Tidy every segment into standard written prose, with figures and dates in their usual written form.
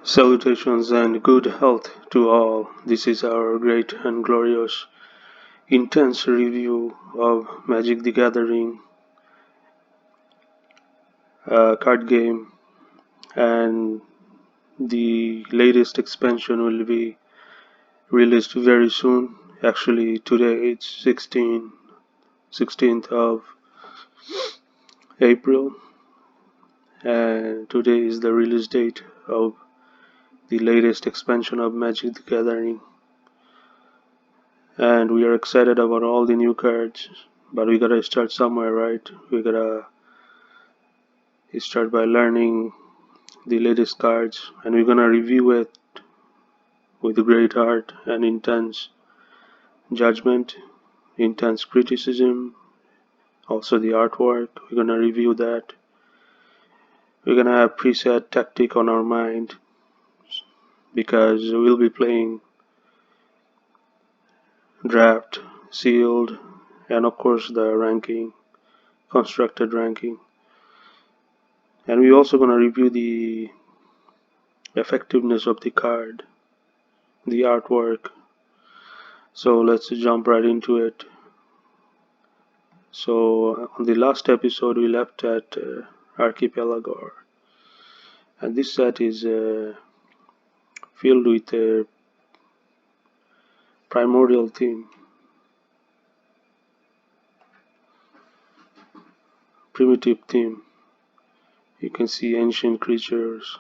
Salutations and good health to all. This is our great and glorious, intense review of Magic the Gathering card game, and the latest expansion will be released very soon. Actually, today it's 16th of April, and today is the release date of the latest expansion of Magic the Gathering. And we are excited about all the new cards, but we gotta start somewhere, right? We gotta start by learning the latest cards, and we're gonna review it with great heart and intense judgment, intense criticism, also the artwork. We're gonna review that. We're gonna have preset tactic on our mind because we'll be playing draft, sealed, and of course the ranking, constructed ranking. And we're also gonna review the effectiveness of the card, the artwork. So let's jump right into it. So on the last episode we left at Archipelago, and this set is filled with a primordial theme, primitive theme. You can see ancient creatures,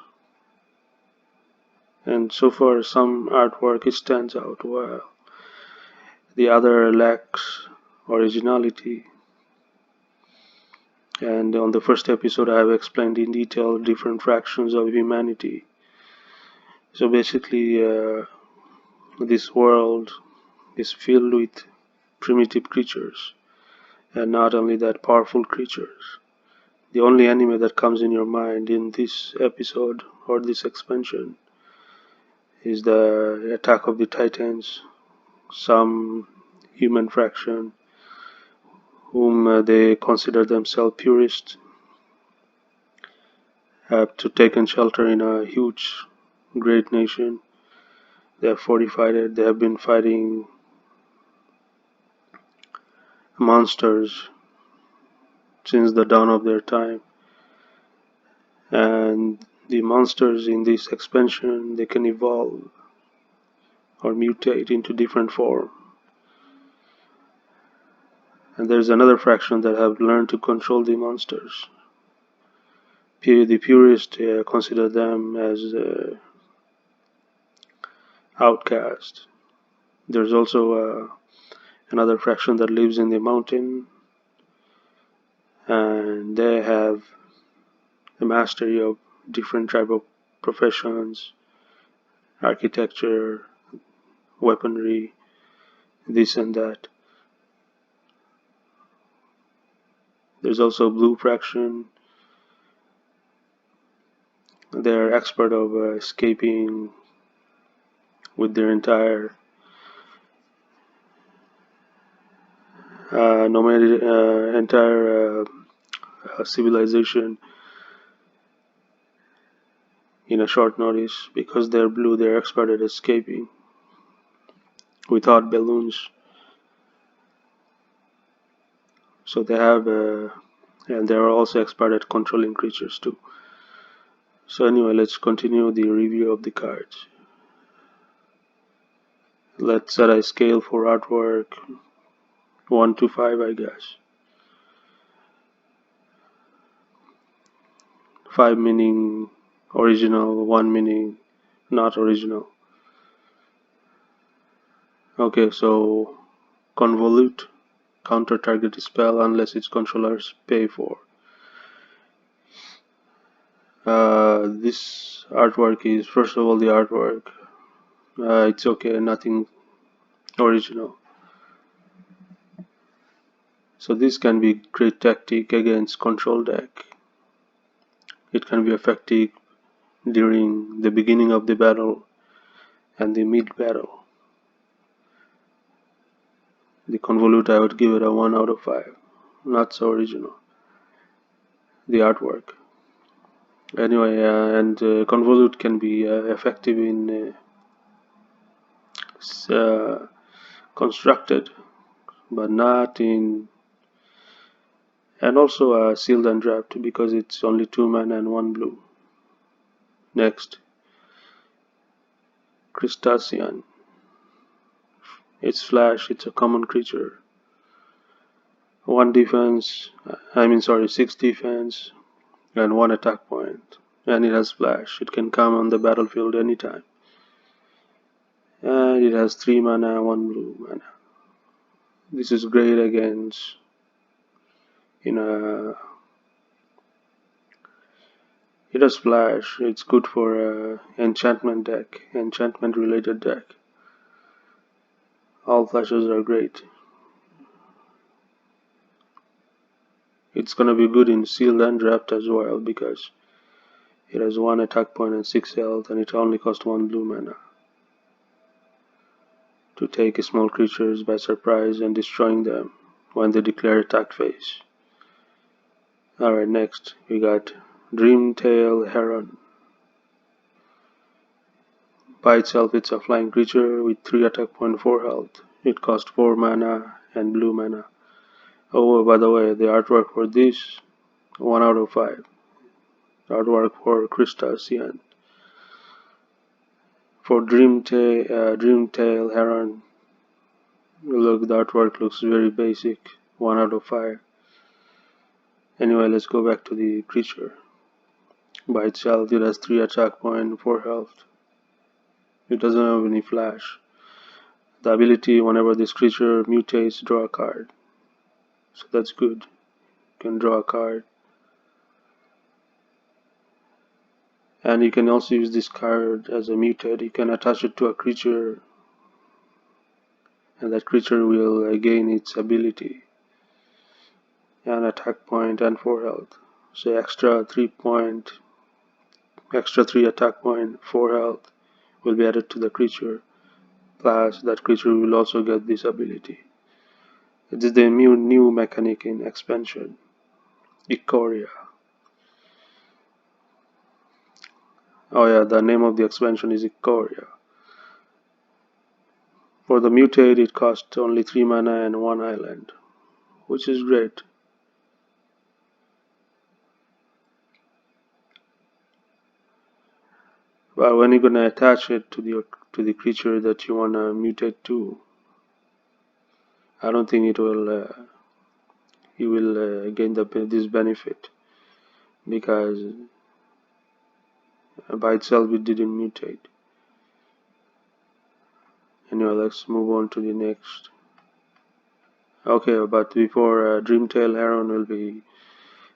and so far some artwork stands out while the other lacks originality. And on the first episode I have explained in detail different fractions of humanity. So basically this world is filled with primitive creatures, and not only that, powerful creatures. The only anime that comes in your mind in this episode or this expansion is the Attack of the Titans. Some human fraction whom they consider themselves purists have taken shelter in a huge, great nation. They have fortified it. They have been fighting monsters since the dawn of their time. And the monsters in this expansion, they can evolve or mutate into different form. And there's another fraction that have learned to control the monsters. The purists consider them as outcast. There's also another fraction that lives in the mountain, and they have a mastery of different type of professions, architecture, weaponry, this and that. There's also a blue fraction. They're expert of escaping with their entire nomadic, entire civilization in a short notice. Because they're blue, they're expert at escaping without balloons. So they have, and they're also expert at controlling creatures too. So anyway, let's continue the review of the cards. Let's set a scale for artwork 1 to 5, I guess. 5 meaning original, 1 meaning not original. Okay, so convolute, counter target spell unless its controllers pay for. This artwork is, first of all, the artwork. It's okay, nothing original. So this can be great tactic against control deck. It can be effective during the beginning of the battle and the mid battle. The convolute, I would give it a 1 out of 5. Not so original. The artwork. Anyway, and convolute can be effective in constructed, but not in, and also sealed and wrapped because it's only 2 mana and 1 blue. Next, Crustacean. It's flash, it's a common creature. 1 defense, 6 defense, and 1 attack point. And it has flash, it can come on the battlefield anytime. And it has 3 mana, 1 blue mana. This is great against, in a, it has flash, it's good for a enchantment deck, enchantment related deck. All flashes are great. It's gonna be good in sealed and wrapped as well because it has 1 attack point and 6 health, and it only costs 1 blue mana to take small creatures by surprise and destroying them when they declare attack phase. Alright, next we got Dreamtail Heron. By itself it's a flying creature with 3 attack point, 4 health. It costs 4 mana and blue mana. Oh, by the way, the artwork for this, 1 out of 5. Artwork for Crustacean. For Dreamtail Heron, look, the artwork looks very basic. 1 out of 5. Anyway, let's go back to the creature. By itself, it has 3 attack point, 4 health. It doesn't have any flash. The ability, whenever this creature mutates, draw a card. So that's good. You can draw a card. And you can also use this card as a mutate. You can attach it to a creature, and that creature will gain its ability and attack point and 4 health. So extra 3 attack point, 4 health will be added to the creature. Plus that creature will also get this ability. It is the new mechanic in expansion, Ikoria. Oh yeah, the name of the expansion is Ikoria. For the mutate, it costs only 3 mana and 1 island, which is great. But when you're gonna attach it to the creature that you wanna mutate to, I don't think it will you will gain this benefit because by itself it didn't mutate. Anyway, let's move on to the next. Okay, but before Dreamtail Heron will be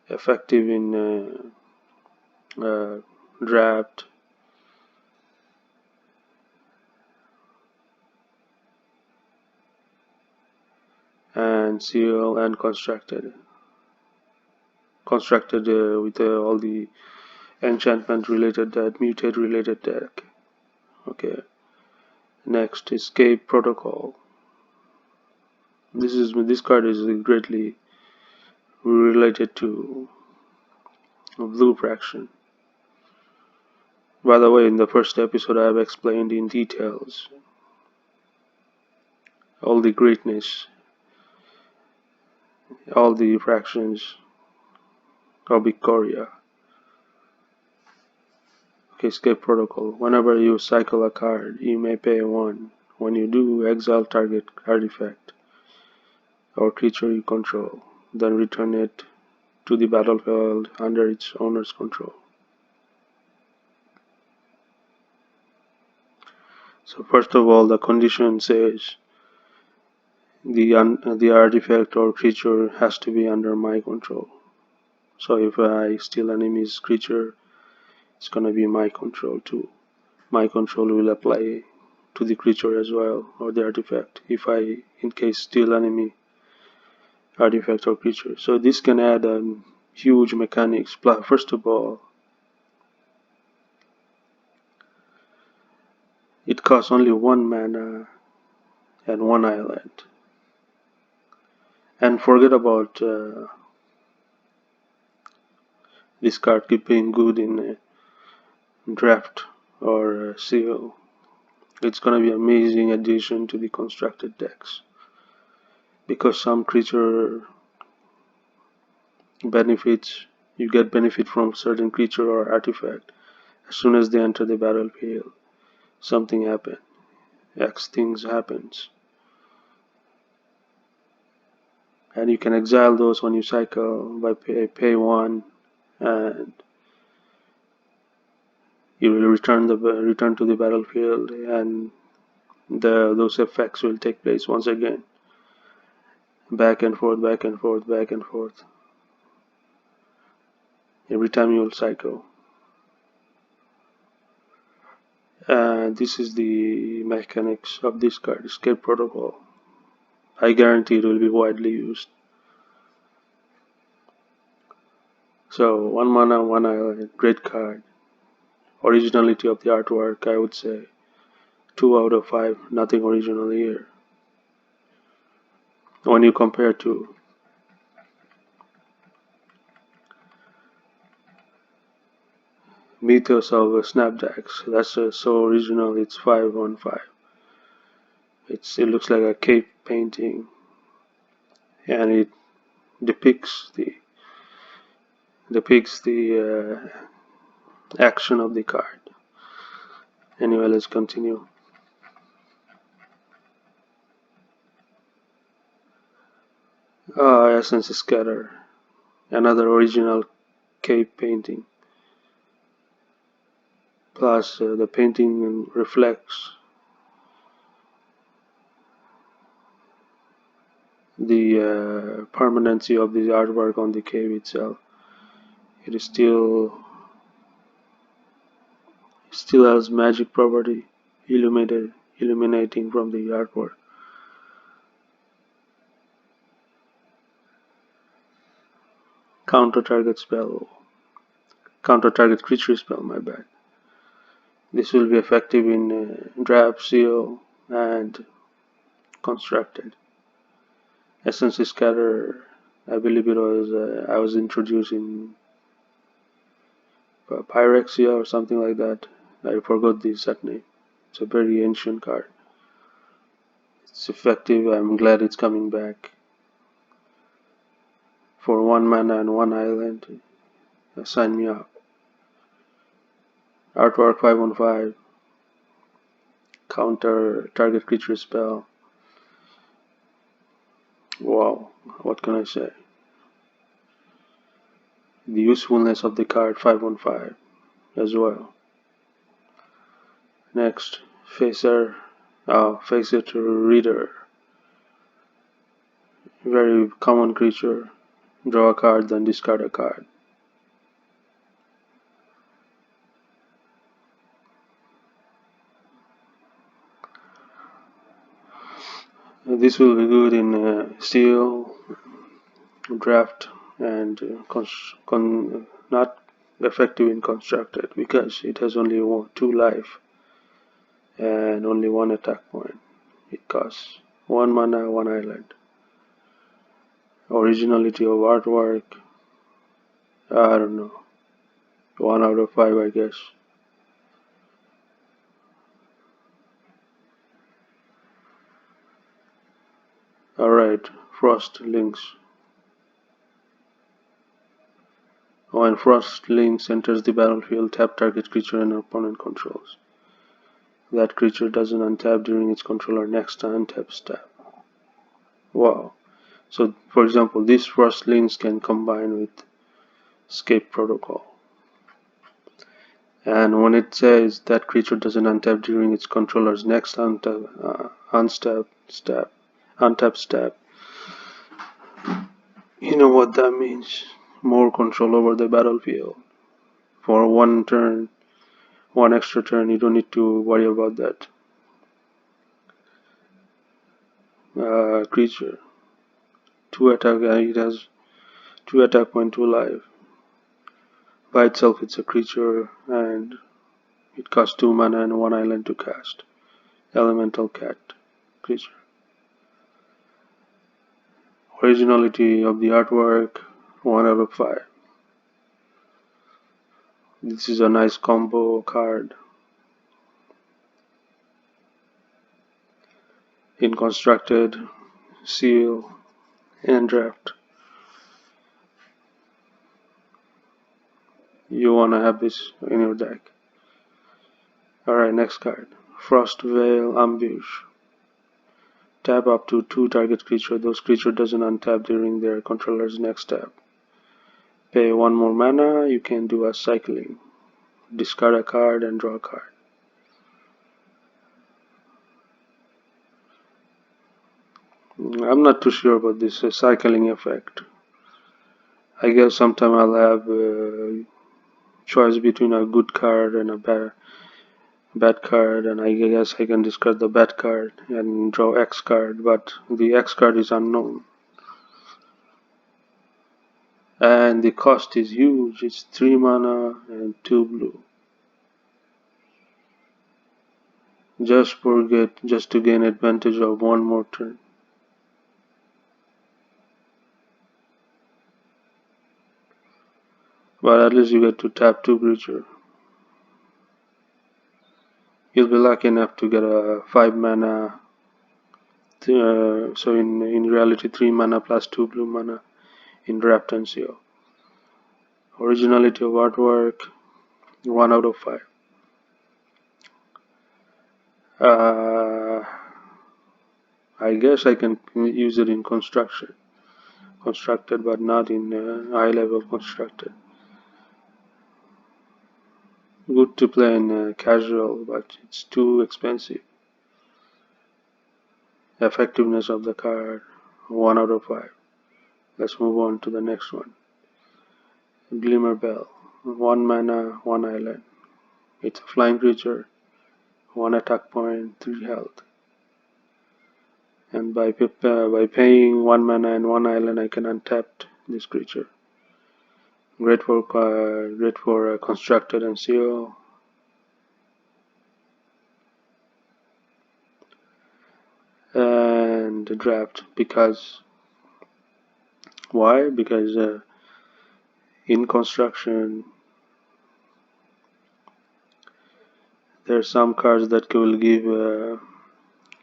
effective in draft, and seal and constructed with all the enchantment related deck, mutate related deck. Okay, next escape protocol. This card is greatly related to blue fraction. By the way, in the first episode I have explained in details all the greatness, all the fractions of Ikoria. Okay, escape protocol. Whenever you cycle a card, you may pay 1. When you do, exile target artifact or creature you control, then return it to the battlefield under its owner's control. So first of all, the condition says the artifact or creature has to be under my control. So if I steal enemy's creature, it's gonna be my control too. My control will apply to the creature as well, or the artifact, if I in case steal enemy artifact or creature. So this can add huge mechanics. First of all, it costs only 1 mana and 1 island. And forget about This card keep being good in draft or seal. It's gonna be amazing addition to the constructed decks because some creature benefits, you get benefit from certain creature or artifact. As soon as they enter the battlefield, something happens. X things happens, and you can exile those when you cycle by pay one, and you will return to the battlefield, and those effects will take place once again, back and forth, back and forth, back and forth. Every time you will cycle. This is the mechanics of this card, Escape Protocol. I guarantee it will be widely used. So 1 mana, 1 island, great card. Originality of the artwork, I would say 2 out of 5, nothing original here. When you compare to Mythos of Snapjacks, that's so original, it's 5 on 5. It looks like a cave painting, and it depicts the action of the card. Anyway, let's continue. Essence Scatter, another original cave painting. Plus, the painting reflects the permanency of the artwork on the cave itself. It is still has magic property illuminating from the artwork. Counter target creature spell, my bad. This will be effective in draft, seal, and constructed. Essence Scatter, I believe it was I was introduced in Pyrexia or something like that. I forgot the set name. It's a very ancient card. It's effective. I'm glad it's coming back. For 1 mana and 1 island, sign me up. Artwork 5 on 5. Counter target creature spell. Wow, what can I say? The usefulness of the card 5 on 5 as well. Next, Facer Reader. Very common creature. Draw a card, then discard a card. This will be good in seal, draft, and not effective in constructed because it has only 2 life and only 1 attack point. It costs 1 mana, 1 island. Originality of artwork, I don't know, 1 out of 5, I guess. Alright, Frost Links. When Frost Links enters the battlefield, tap target creature an opponent controls. That creature doesn't untap during its controller next untap step. Wow. So, for example, these Frost Links can combine with Escape Protocol. And when it says that creature doesn't untap during its controller's next untap step, you know what that means. More control over the battlefield. For 1 turn, 1 extra turn, you don't need to worry about that. Creature. 2 attack, it has 2 attack point, 2 life. By itself, it's a creature, and it costs 2 mana and 1 island to cast. Elemental Cat creature. Originality of the artwork, 1 out of 5. This is a nice combo card. In constructed, seal, and draft. You wanna have this in your deck. Alright, next card. Frost Veil Ambush. Tap up to 2 target creature. Those creature doesn't untap during their controller's next tap. Pay 1 more mana, you can do a cycling. Discard a card and draw a card. I'm not too sure about this cycling effect. I guess sometime I'll have a choice between a good card and a bad card, and I guess I can discard the bad card and draw X card, but the X card is unknown. And the cost is huge, it's 3 mana and 2 blue. Just to gain advantage of 1 more turn. But at least you get to tap 2 creature. You'll be lucky enough to get a 5 mana, so in reality 3 mana plus 2 blue mana in draft and seal. Originality of artwork, 1 out of 5. I guess I can use it in constructed, but not in high level constructed. Good to play in casual, but it's too expensive. Effectiveness of the card, 1 out of 5. Let's move on to the next one. Glimmer Bell, 1 mana, 1 island. It's a flying creature, 1 attack point, 3 health. And by paying 1 mana and 1 island, I can untap this creature. Great for constructed and seal. And draft, because why? Because in construction there are some cards that will give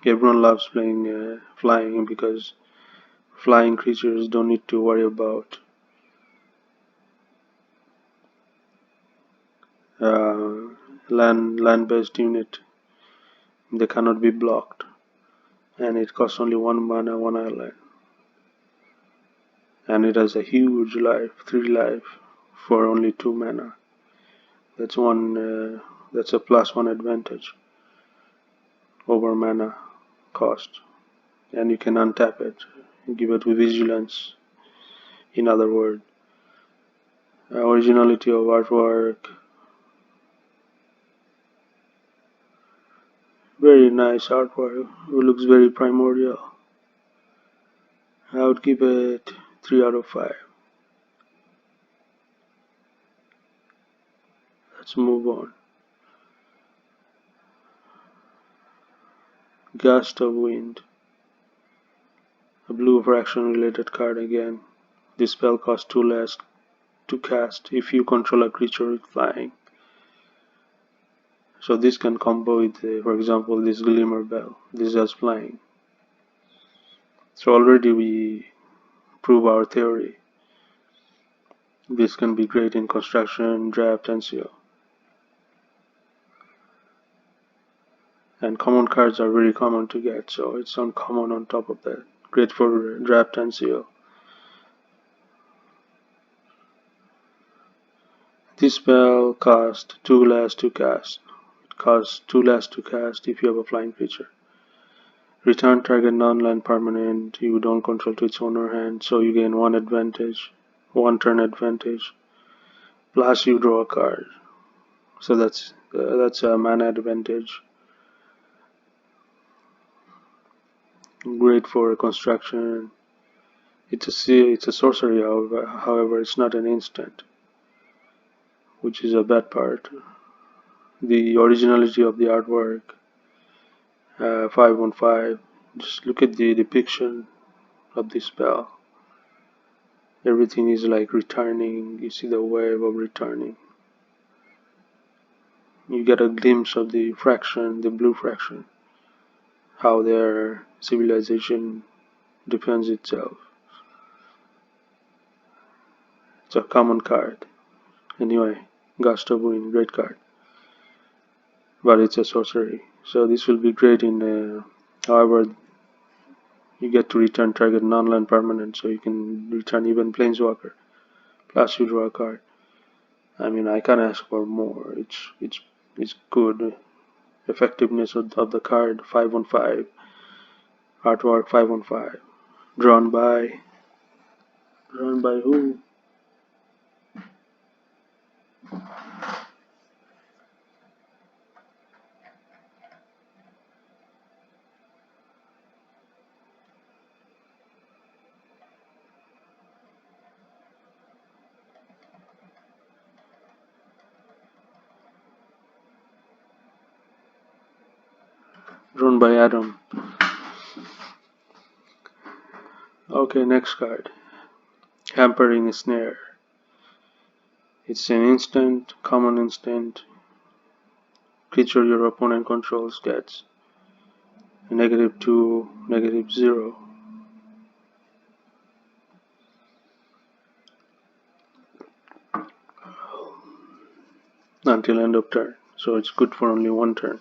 everyone loves playing flying, because flying creatures don't need to worry about land-based unit. They cannot be blocked, and it costs only 1 mana, 1 island, and it has a huge life, 3 life for only 2 mana. That's that's a +1 advantage over mana cost, and you can untap it, give it vigilance. In other words, originality of artwork, very nice artwork. It looks very primordial. I would give it 3 out of 5. Let's move on. Gust of Wind, a blue fraction related card again. This spell costs 2 less to cast if you control a creature with flying. So this can combo with, for example, this Glimmer Bell. This has flying. So already we prove our theory. This can be great in construction, draft, and seal. And common cards are very common to get, so it's uncommon on top of that. Great for draft and seal. This spell costs 2 less to cast. It costs 2 less to cast if you have a flying creature. Return target non-land permanent you don't control to its owner hand, so you gain 1 advantage, 1 turn advantage. Plus you draw a card, so that's a mana advantage. Great for construction. It's a sorcery, however, it's not an instant, which is a bad part. The originality of the artwork, 5 on 5. Just look at the depiction of this spell. Everything is like returning. You see the wave of returning. you get a glimpse of the fraction, the blue fraction, how their civilization defends itself. It's a common card. Anyway, Gust of Wind, great card. But it's a sorcery. So this will be great in, however, you get to return target non-land permanent, so you can return even Planeswalker. Plus you draw a card. I mean, I can't ask for more. It's good. Effectiveness of the card, 5 on 5. Artwork, 5 on 5. Drawn by who? Drawn by Adam. Okay, next card. Hampering Snare. It's an instant, common instant. Creature your opponent controls gets -2, -0. Until end of turn. So it's good for only one turn.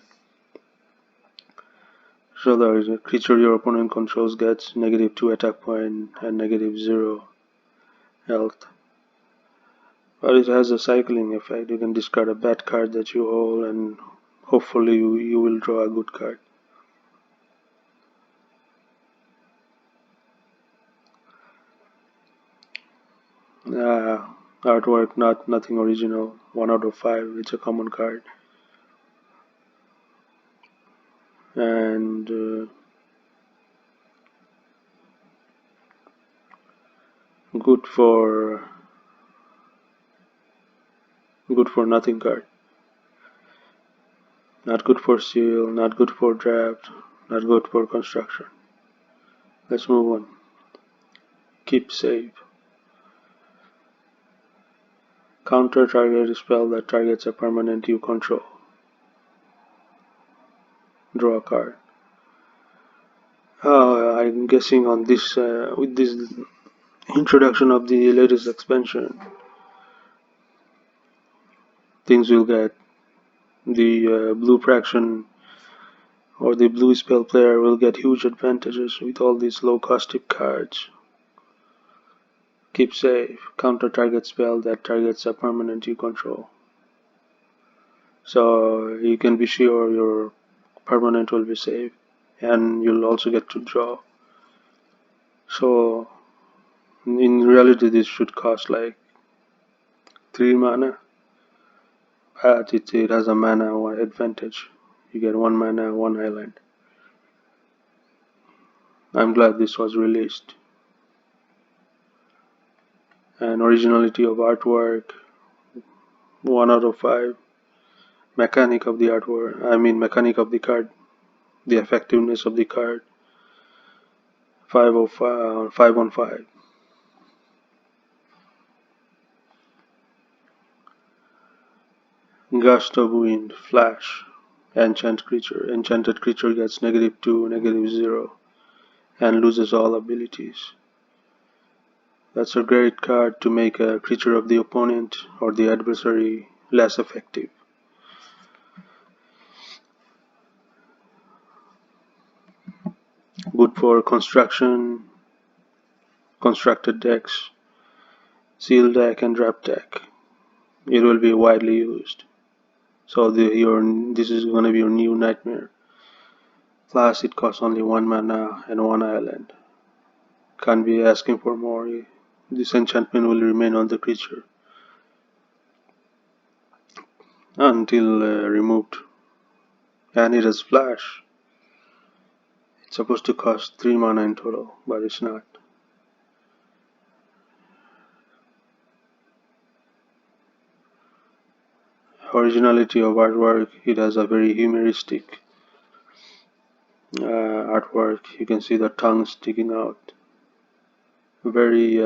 So there is a creature your opponent controls gets -2 attack point and -0 health. But it has a cycling effect. You can discard a bad card that you hold and hopefully you will draw a good card. Artwork, nothing original. 1 out of 5. It's a common card. And good for nothing card. Not good for seal, not good for draft, not good for construction. Let's move on. Keep safe. Counter target spell that targets a permanent you control. Draw a card. I'm guessing on this with this introduction of the latest expansion, things will get the blue fraction or the blue spell player will get huge advantages with all these low caustic cards. Keep safe. Counter target spell that targets a permanent you control. So you can be sure your permanent will be safe and you'll also get to draw. So in reality this should cost like 3 mana, but it has a mana advantage. You get 1 mana, 1 island. I'm glad this was released. And originality of artwork, 1 out of 5. Mechanic of the artwork, mechanic of the card, the effectiveness of the card, 5 on 5. Gust of Wind, Flash, enchanted creature gets -2, -0, and loses all abilities. That's a great card to make a creature of the opponent or the adversary less effective. Good for construction, constructed decks, seal deck and draft deck. It will be widely used. So this is going to be your new nightmare. Plus it costs only 1 mana and 1 island. Can't be asking for more. This enchantment will remain on the creature until removed. And it has flash. It's supposed to cost 3 mana in total, but it's not. Originality of artwork, it has a very humoristic artwork. You can see the tongue sticking out. Very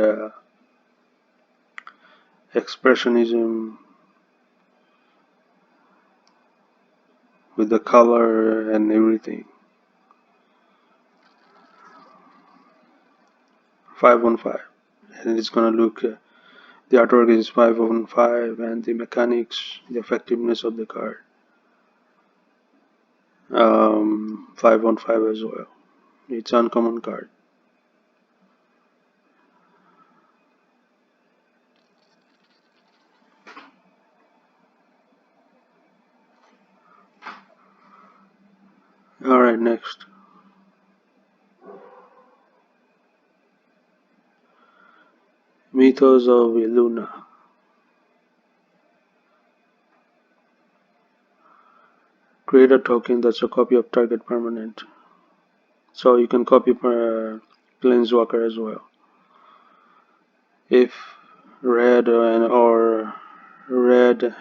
expressionism. with the color and everything. 5 on 5, and it's gonna look. The artwork is 5 on 5, and the mechanics, the effectiveness of the card, 5 on 5 as well. It's uncommon card. Alright, next. Mythos of Illuna. Create a token that's a copy of target permanent. So you can copy Planeswalker as well. If red or red,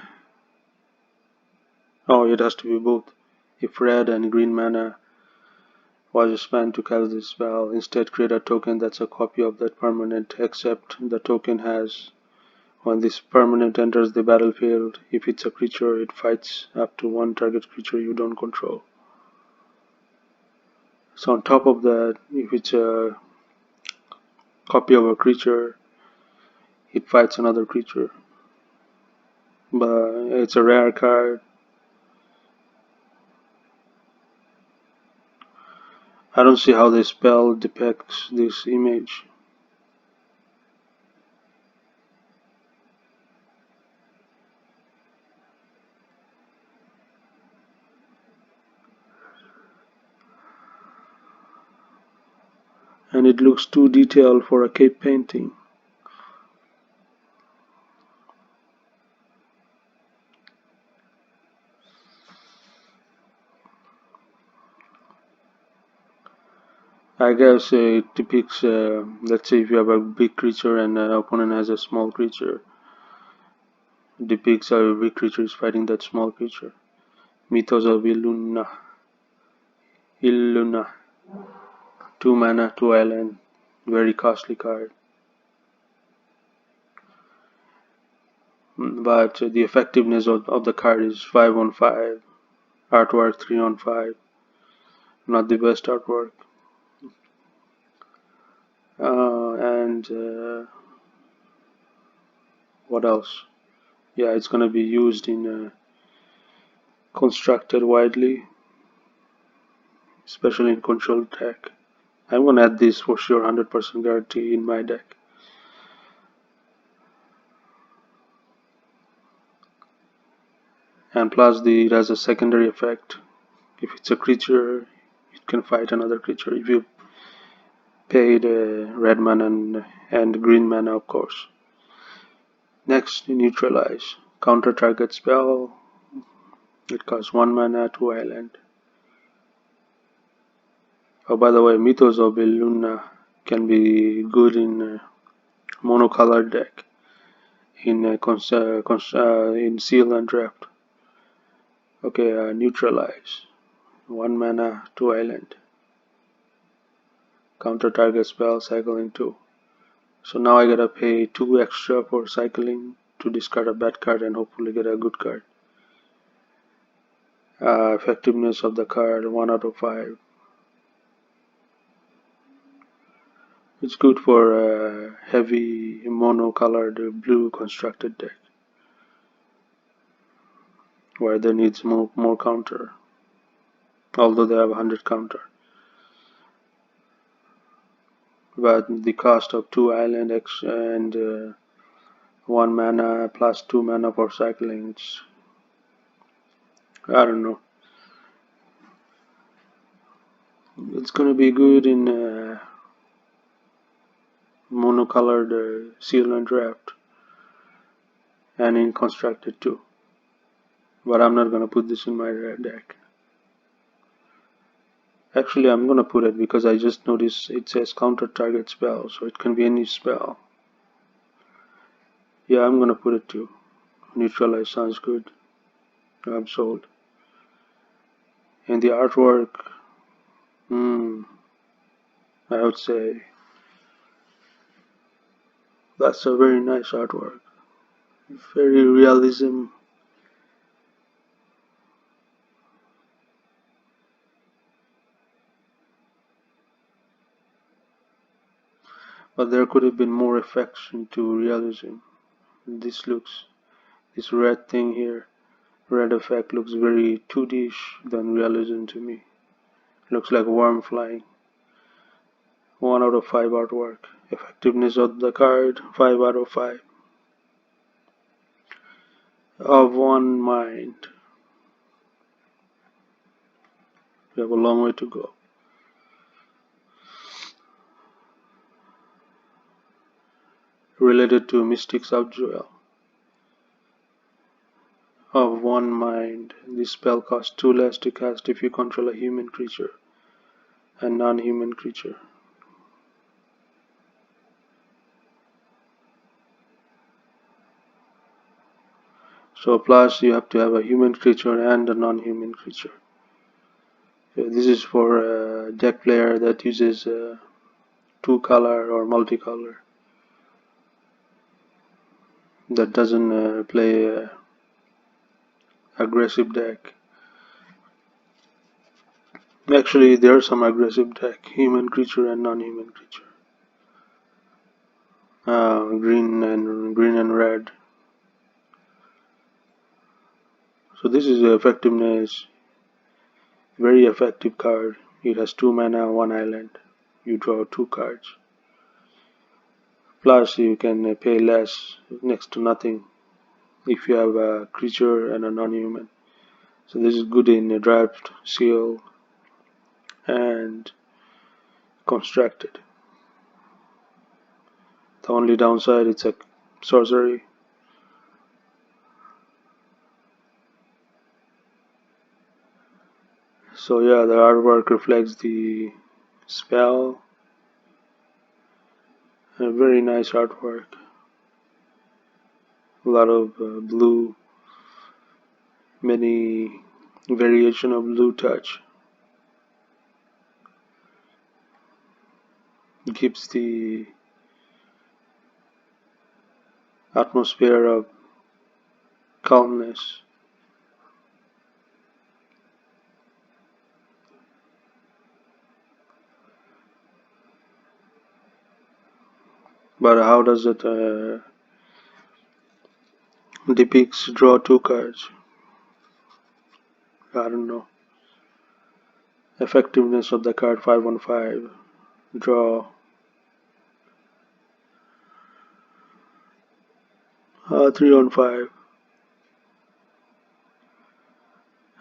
oh, it has to be both. If red and green mana was spent to cast this spell, instead create a token that's a copy of that permanent, except the token has, when this permanent enters the battlefield, if it's a creature, it fights up to one target creature you don't control. So on top of that, if it's a copy of a creature, it fights another creature. But it's a rare card. I don't see how the spell depicts this image. And it looks too detailed for a cave painting. I guess it depicts, let's say if you have a big creature and an opponent has a small creature, it depicts how a big creature is fighting that small creature. Mythos of Illuna. Illuna. 2 mana, 2 island. Very costly card. But the effectiveness of the card is 5 on 5. Artwork 3 on 5. Not the best artwork. And what else? Yeah, it's gonna be used in constructed widely, especially in control deck. I'm gonna add this for sure, 100% guarantee in my deck. And plus, it has a secondary effect. If it's a creature, it can fight another creature. If you paid red mana and green mana, of course. Next, neutralize. Counter target spell. It costs 1 mana, 2 island. Oh, by the way, Mythos of Illuna can be good in monocolored deck, in seal and draft. Okay, neutralize. 1 mana, 2 island. Counter target spell, cycling 2. So now I gotta pay 2 extra for cycling to discard a bad card and hopefully get a good card. Effectiveness of the card 1 out of 5. It's good for a heavy monocolored blue constructed deck where there needs more counter, although they have 100 counter. But the cost of 2 island X and 1 mana plus 2 mana for cycling, I don't know. It's gonna be good in monocolored seal and draft and in constructed too. But I'm not gonna put this in my deck. Actually, I'm gonna put it because I just noticed it says counter target spell, so it can be any spell. Yeah, I'm gonna put it too. Neutralize sounds good. I'm sold. And the artwork, I would say that's a very nice artwork. Very realism. But there could have been more affection to realism. This red thing here, red effect looks very 2D-ish than realism to me. Looks like a worm flying. 1 out of 5 artwork. Effectiveness of the card, 5 out of 5. Of one mind. We have a long way to go. Related to Mystic Subjewel. Of one mind. This spell costs 2 less to cast if you control a human creature and non-human creature. So plus you have to have a human creature and a non-human creature. So this is for a deck player that uses 2-color or multicolor. That doesn't play aggressive deck. Actually, there are some aggressive deck, human creature and non-human creature. Green and red. So this is the effectiveness. Very effective card. It has 2 mana, 1 island. You draw 2 cards. Plus you can pay less, next to nothing, if you have a creature and a non-human. So this is good in a draft, seal, and constructed. The only downside, it's a sorcery. So yeah, the artwork reflects the spell. A very nice artwork. A lot of blue, many variation of blue touch. It gives the atmosphere of calmness. But how does it depicts draw 2 cards? I don't know. Effectiveness of the card 5 on 5. Draw 3 on 5.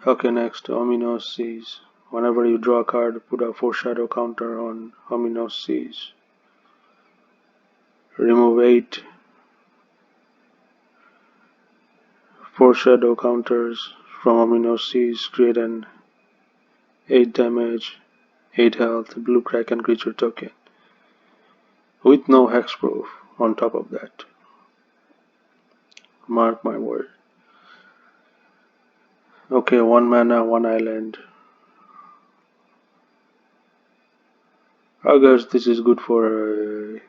Okay, next, Ominous Seas. Whenever you draw a card, put a foreshadow counter on Ominous Seas. Remove 8 foreshadow counters from Ominous Seas. Create an 8 damage, 8 health, blue Kraken creature token. With no hexproof on top of that. Mark my word. Okay, 1 mana, 1 island. I guess this is good for a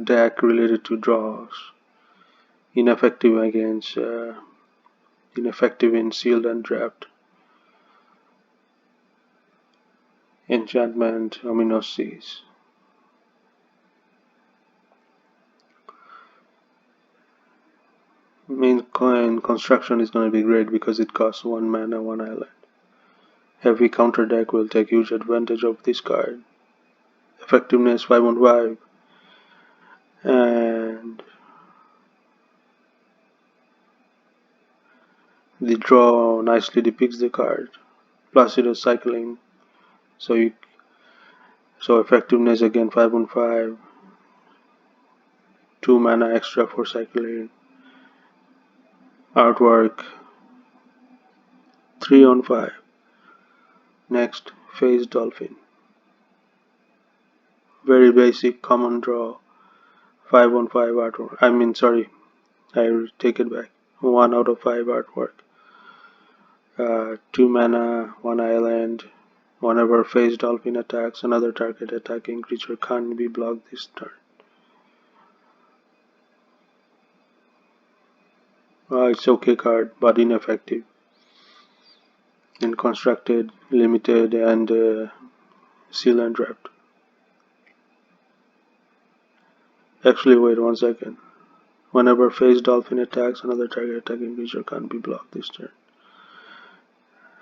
deck related to draws. Ineffective against, ineffective in sealed and draft. Enchantment, Ominous Seas. Main coin construction is going to be great because it costs 1 mana, 1 island. Heavy counter deck will take huge advantage of this card. Effectiveness 5 on 5. And the draw nicely depicts the card. Plus it is cycling. So effectiveness again 5 on 5. 2 mana extra for cycling. Artwork 3 on 5. Next, Phase Dolphin. Very basic common draw. 5 on 5 artwork. I take it back. 1 out of 5 artwork. 2 mana, 1 island. Whenever Phase Dolphin attacks, another target attacking creature can't be blocked this turn. It's okay card, but ineffective. In constructed, limited, and seal and draft. Actually, wait 1 second. Whenever face dolphin attacks, another target attacking creature can't be blocked this turn.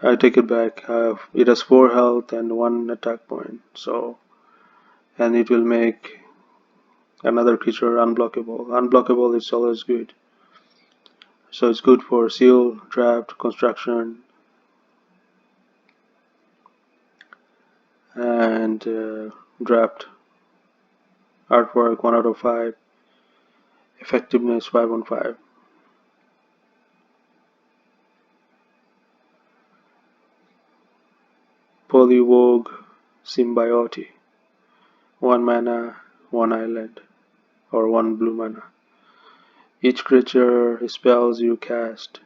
I take it back. It has 4 health and 1 attack point. So, and it will make another creature unblockable. Unblockable is always good. So it's good for seal, draft, construction, and draft. Artwork 1 out of 5. Effectiveness 5 on 5. Polyvogue Symbiote. 1 mana, 1 island, or 1 blue mana. Each creature spells you cast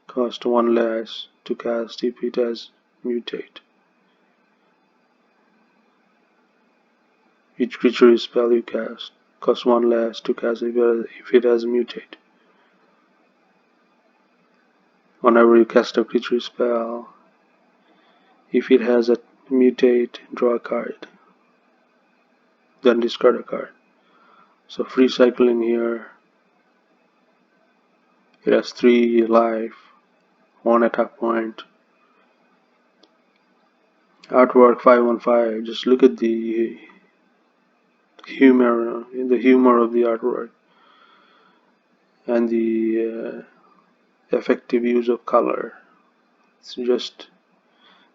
cost 1 less to cast if it has mutate. Each creature spell you cast costs 1 less to cast if it has mutate. Whenever you cast a creature spell, if it has a mutate, draw a card. Then discard a card. So free cycling here. It has 3 life, 1 attack point. Artwork 5 on 5. Just look at the humor of the artwork and the effective use of color. It's just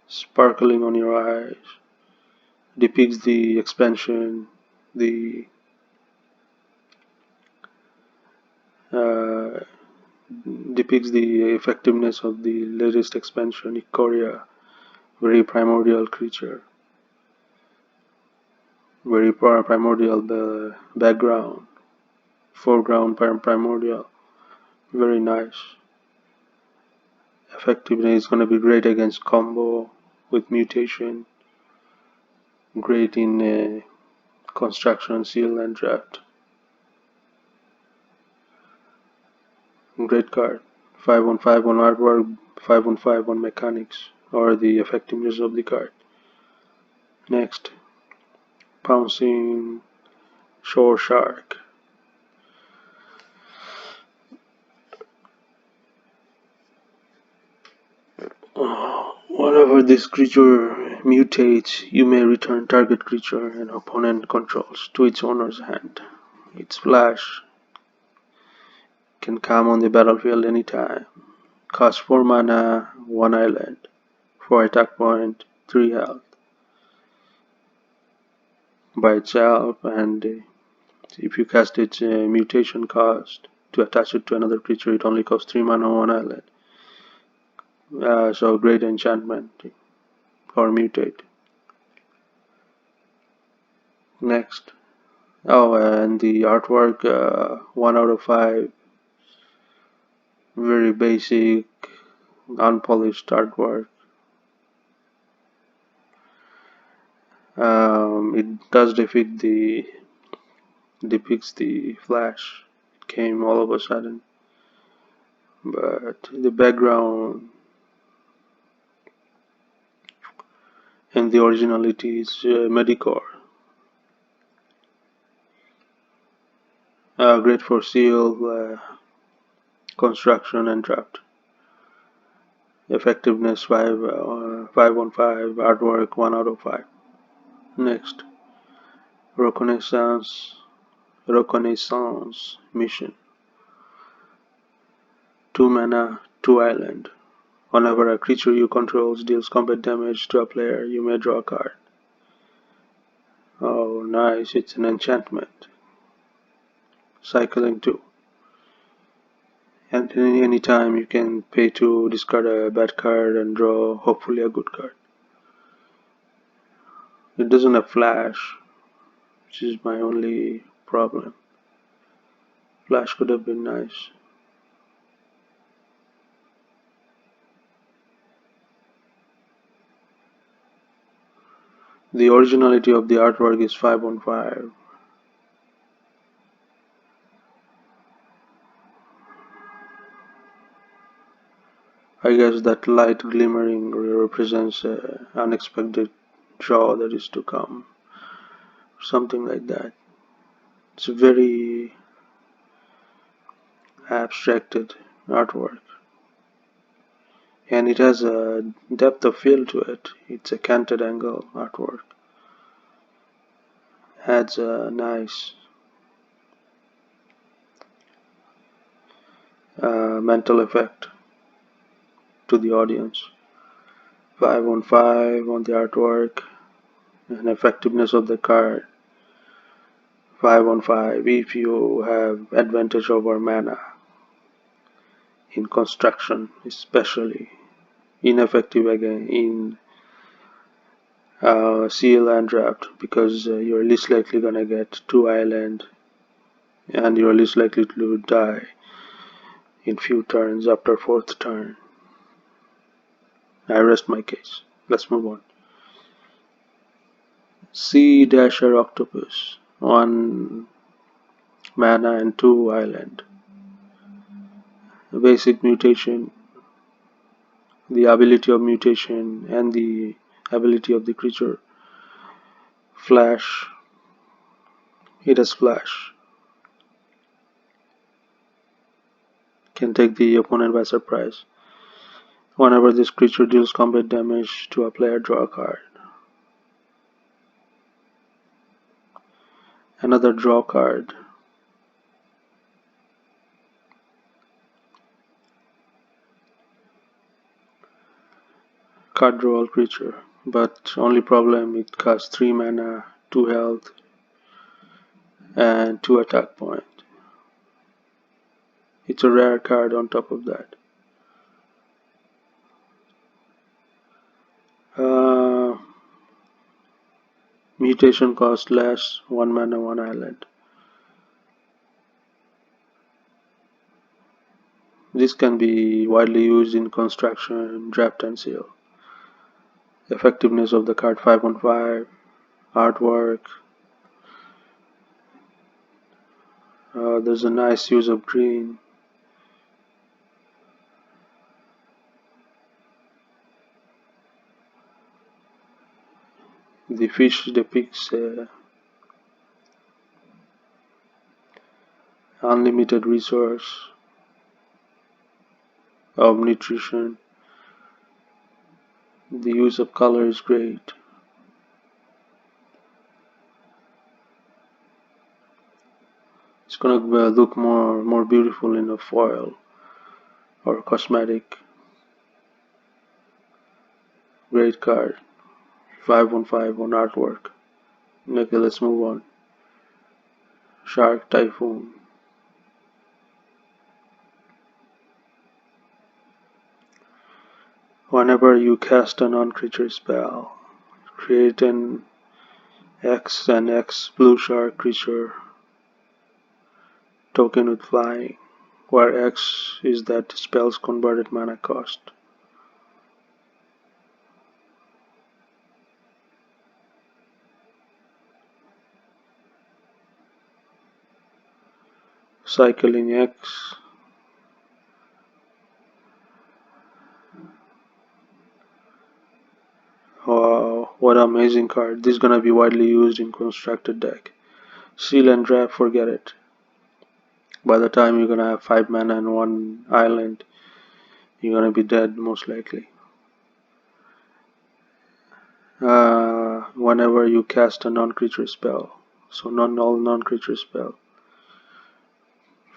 sparkling on your eyes. Depicts the expansion, the uh, depicts the effectiveness of the latest expansion, Ikoria, very primordial creature, very primordial background, foreground primordial, very nice. Effectiveness is going to be great against combo with mutation, great in construction, seal, and draft. Great card. 5 on 5 on artwork, 5 on 5 on mechanics, or the effectiveness of the card. Next, Pouncing Shore Shark. Whenever this creature mutates, you may return target creature an opponent controls to its owner's hand. Its flash can come on the battlefield anytime. Cost 4 mana, 1 island, 4 attack point, 3 health. By itself, and if you cast its mutation cost to attach it to another creature, it only costs 3 mana, 1 island. So great enchantment or mutate. Next. Oh, and the artwork 1 out of 5. Very basic, unpolished artwork. It does depicts the flash. It came all of a sudden, but the background and the originality is Medicore. Great for seal, construction, and draft. Effectiveness 5 on 5. Artwork 1 out of 5. Next, Reconnaissance Mission. 2 mana, 2 island. Whenever a creature you control deals combat damage to a player, you may draw a card. Oh, nice, it's an enchantment. Cycling 2. And any time you can pay to discard a bad card and draw hopefully a good card. It doesn't have flash, which is my only problem. Flash could have been nice. The originality of the artwork is 5 on 5. I guess that light glimmering represents an unexpected draw that is to come. Something like that. It's a very abstracted artwork, and it has a depth of field to it. It's a canted angle artwork. Adds a nice mental effect to the audience. 5 on 5 on the artwork and effectiveness of the card. 5 on 5 if you have advantage over mana in construction, especially ineffective again in CL and draft, because you're least likely gonna get 2 island and you're least likely to die in few turns after 4th turn. I rest my case. Let's move on. Sea Dasher Octopus. 1 mana and 2 island. Basic mutation, the ability of mutation and the ability of the creature. Flash. It has flash. Can take the opponent by surprise. Whenever this creature deals combat damage to a player, draw a card. Another draw card. Card draw all creature, but only problem, it costs 3 mana, 2 health, and 2 attack point. It's a rare card on top of that. Mutation cost less, 1 mana, 1 island. This can be widely used in construction, draft and seal. Effectiveness of the card 5 on 5. Artwork. There's a nice use of green. The fish depicts unlimited resource of nutrition. The use of color is great. It's gonna look more beautiful in a foil or cosmetic. Great card. 5 on 5 on artwork. Okay, let's move on. Shark Typhoon. Whenever you cast a non-creature spell, create an X and X blue shark creature token with flying, where X is that spell's converted mana cost. Cycling X. Wow, what an amazing card. This is gonna be widely used in constructed deck. Seal and draft, forget it. By the time you're gonna have 5 mana and 1 island, you're gonna be dead most likely. Whenever you cast a non-creature spell, so all non-creature spell.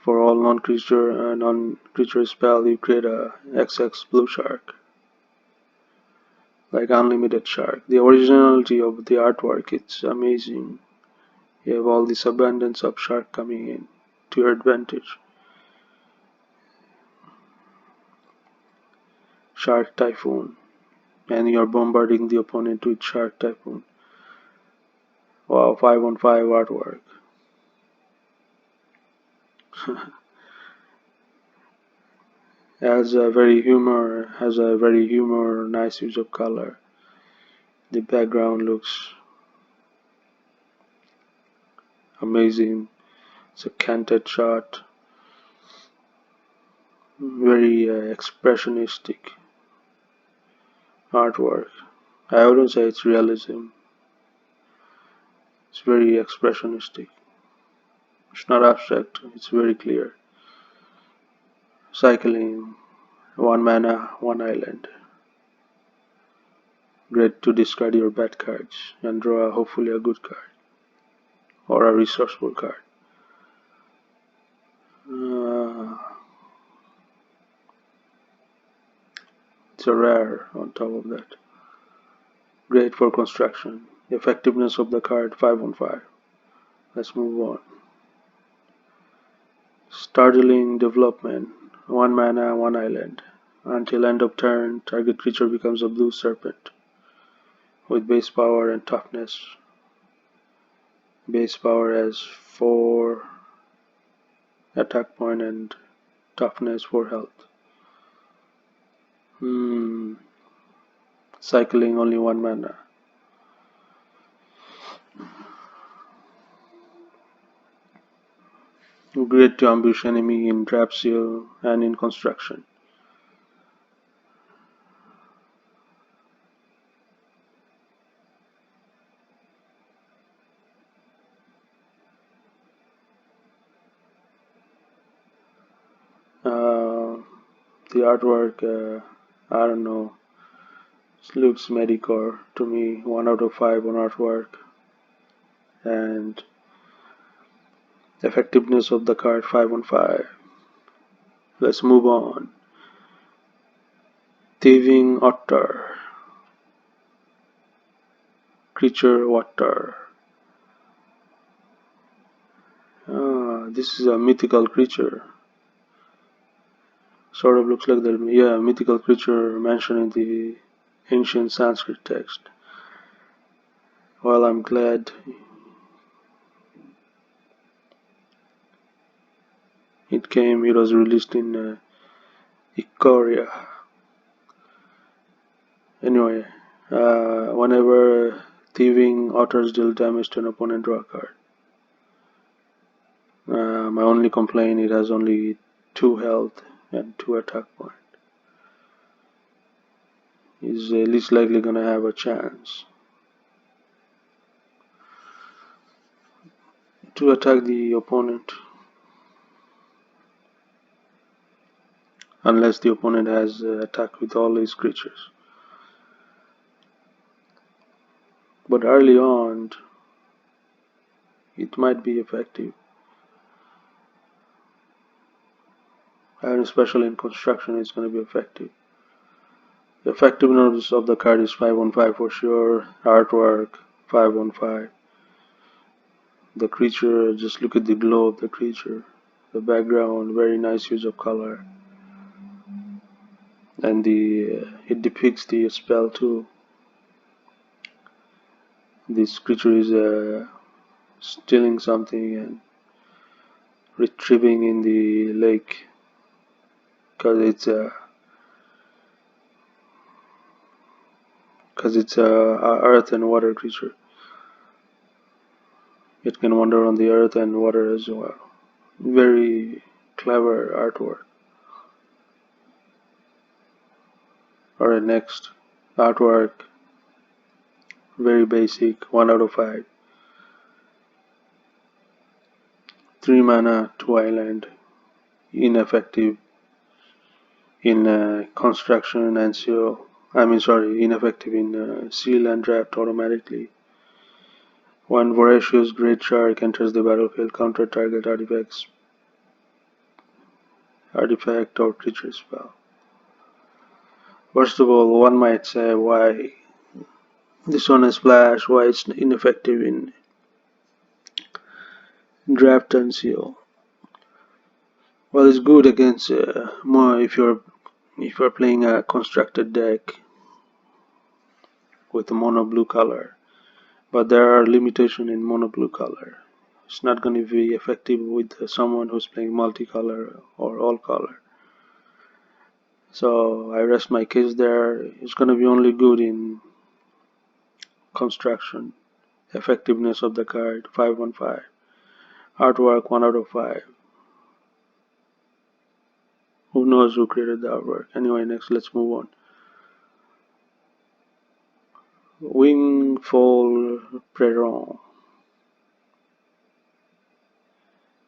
For all non-creature spell, you create a XX blue shark, like unlimited shark. The originality of the artwork, it's amazing. You have all this abundance of shark coming in to your advantage. Shark Typhoon, and you're bombarding the opponent with Shark Typhoon. Wow, 5 on 5 artwork. Has a very nice use of color. The background looks amazing. It's a canted shot, very expressionistic artwork. I wouldn't say it's realism. It's very expressionistic. It's not abstract, it's very clear. Cycling, 1 mana, 1 island. Great to discard your bad cards and draw hopefully a good card or a resourceful card. It's a rare on top of that. Great for construction. Effectiveness of the card 5 on 5. Let's move on. Startling development. 1 mana, 1 island. Until end of turn, target creature becomes a blue serpent with base power and toughness. Base power has 4 attack point and toughness 4 health. Cycling only 1 mana. Great to ambush enemy in trap seal and in construction. The artwork, I don't know, it looks mediocre to me. 1 out of 5 on artwork. And effectiveness of the card 5 on 5. Let's move on. Thieving Otter. Creature water. This is a mythical creature. Sort of looks like the mythical creature mentioned in the ancient Sanskrit text. Well, I'm glad it was released in Ikoria. Anyway, whenever thieving otters deal damage to an opponent, draw a card. My only complaint, it has only 2 health and 2 attack point. Is least likely gonna have a chance to attack the opponent, unless the opponent has attack with all his creatures. But early on, it might be effective, and especially in construction, it's going to be effective. The effectiveness of the card is 5 on 5 for sure. Artwork 5 on 5. The creature, just look at the glow of the creature. The background, very nice use of color. And it depicts the spell too. This creature is stealing something and retrieving in the lake, because it's a earth and water creature. It can wander on the earth and water as well. Very clever artwork. Alright, next. Artwork. Very basic. 1 out of 5. 3 mana, 2 island. Ineffective in construction and seal. Ineffective in seal and draft automatically. When voracious great shark enters the battlefield, counter target artifact or creature spell. First of all, one might say why this one is flash, why it's ineffective in draft and seal. Well, it's good against more if you're playing a constructed deck with a mono blue color, but there are limitations in mono blue color. It's not going to be effective with someone who's playing multicolor or all color. So I rest my case there. It's going to be only good in construction. Effectiveness of the card 5 on 5. Artwork 1 out of 5. Who knows who created the artwork? Anyway, next let's move on. Wingfall Preron.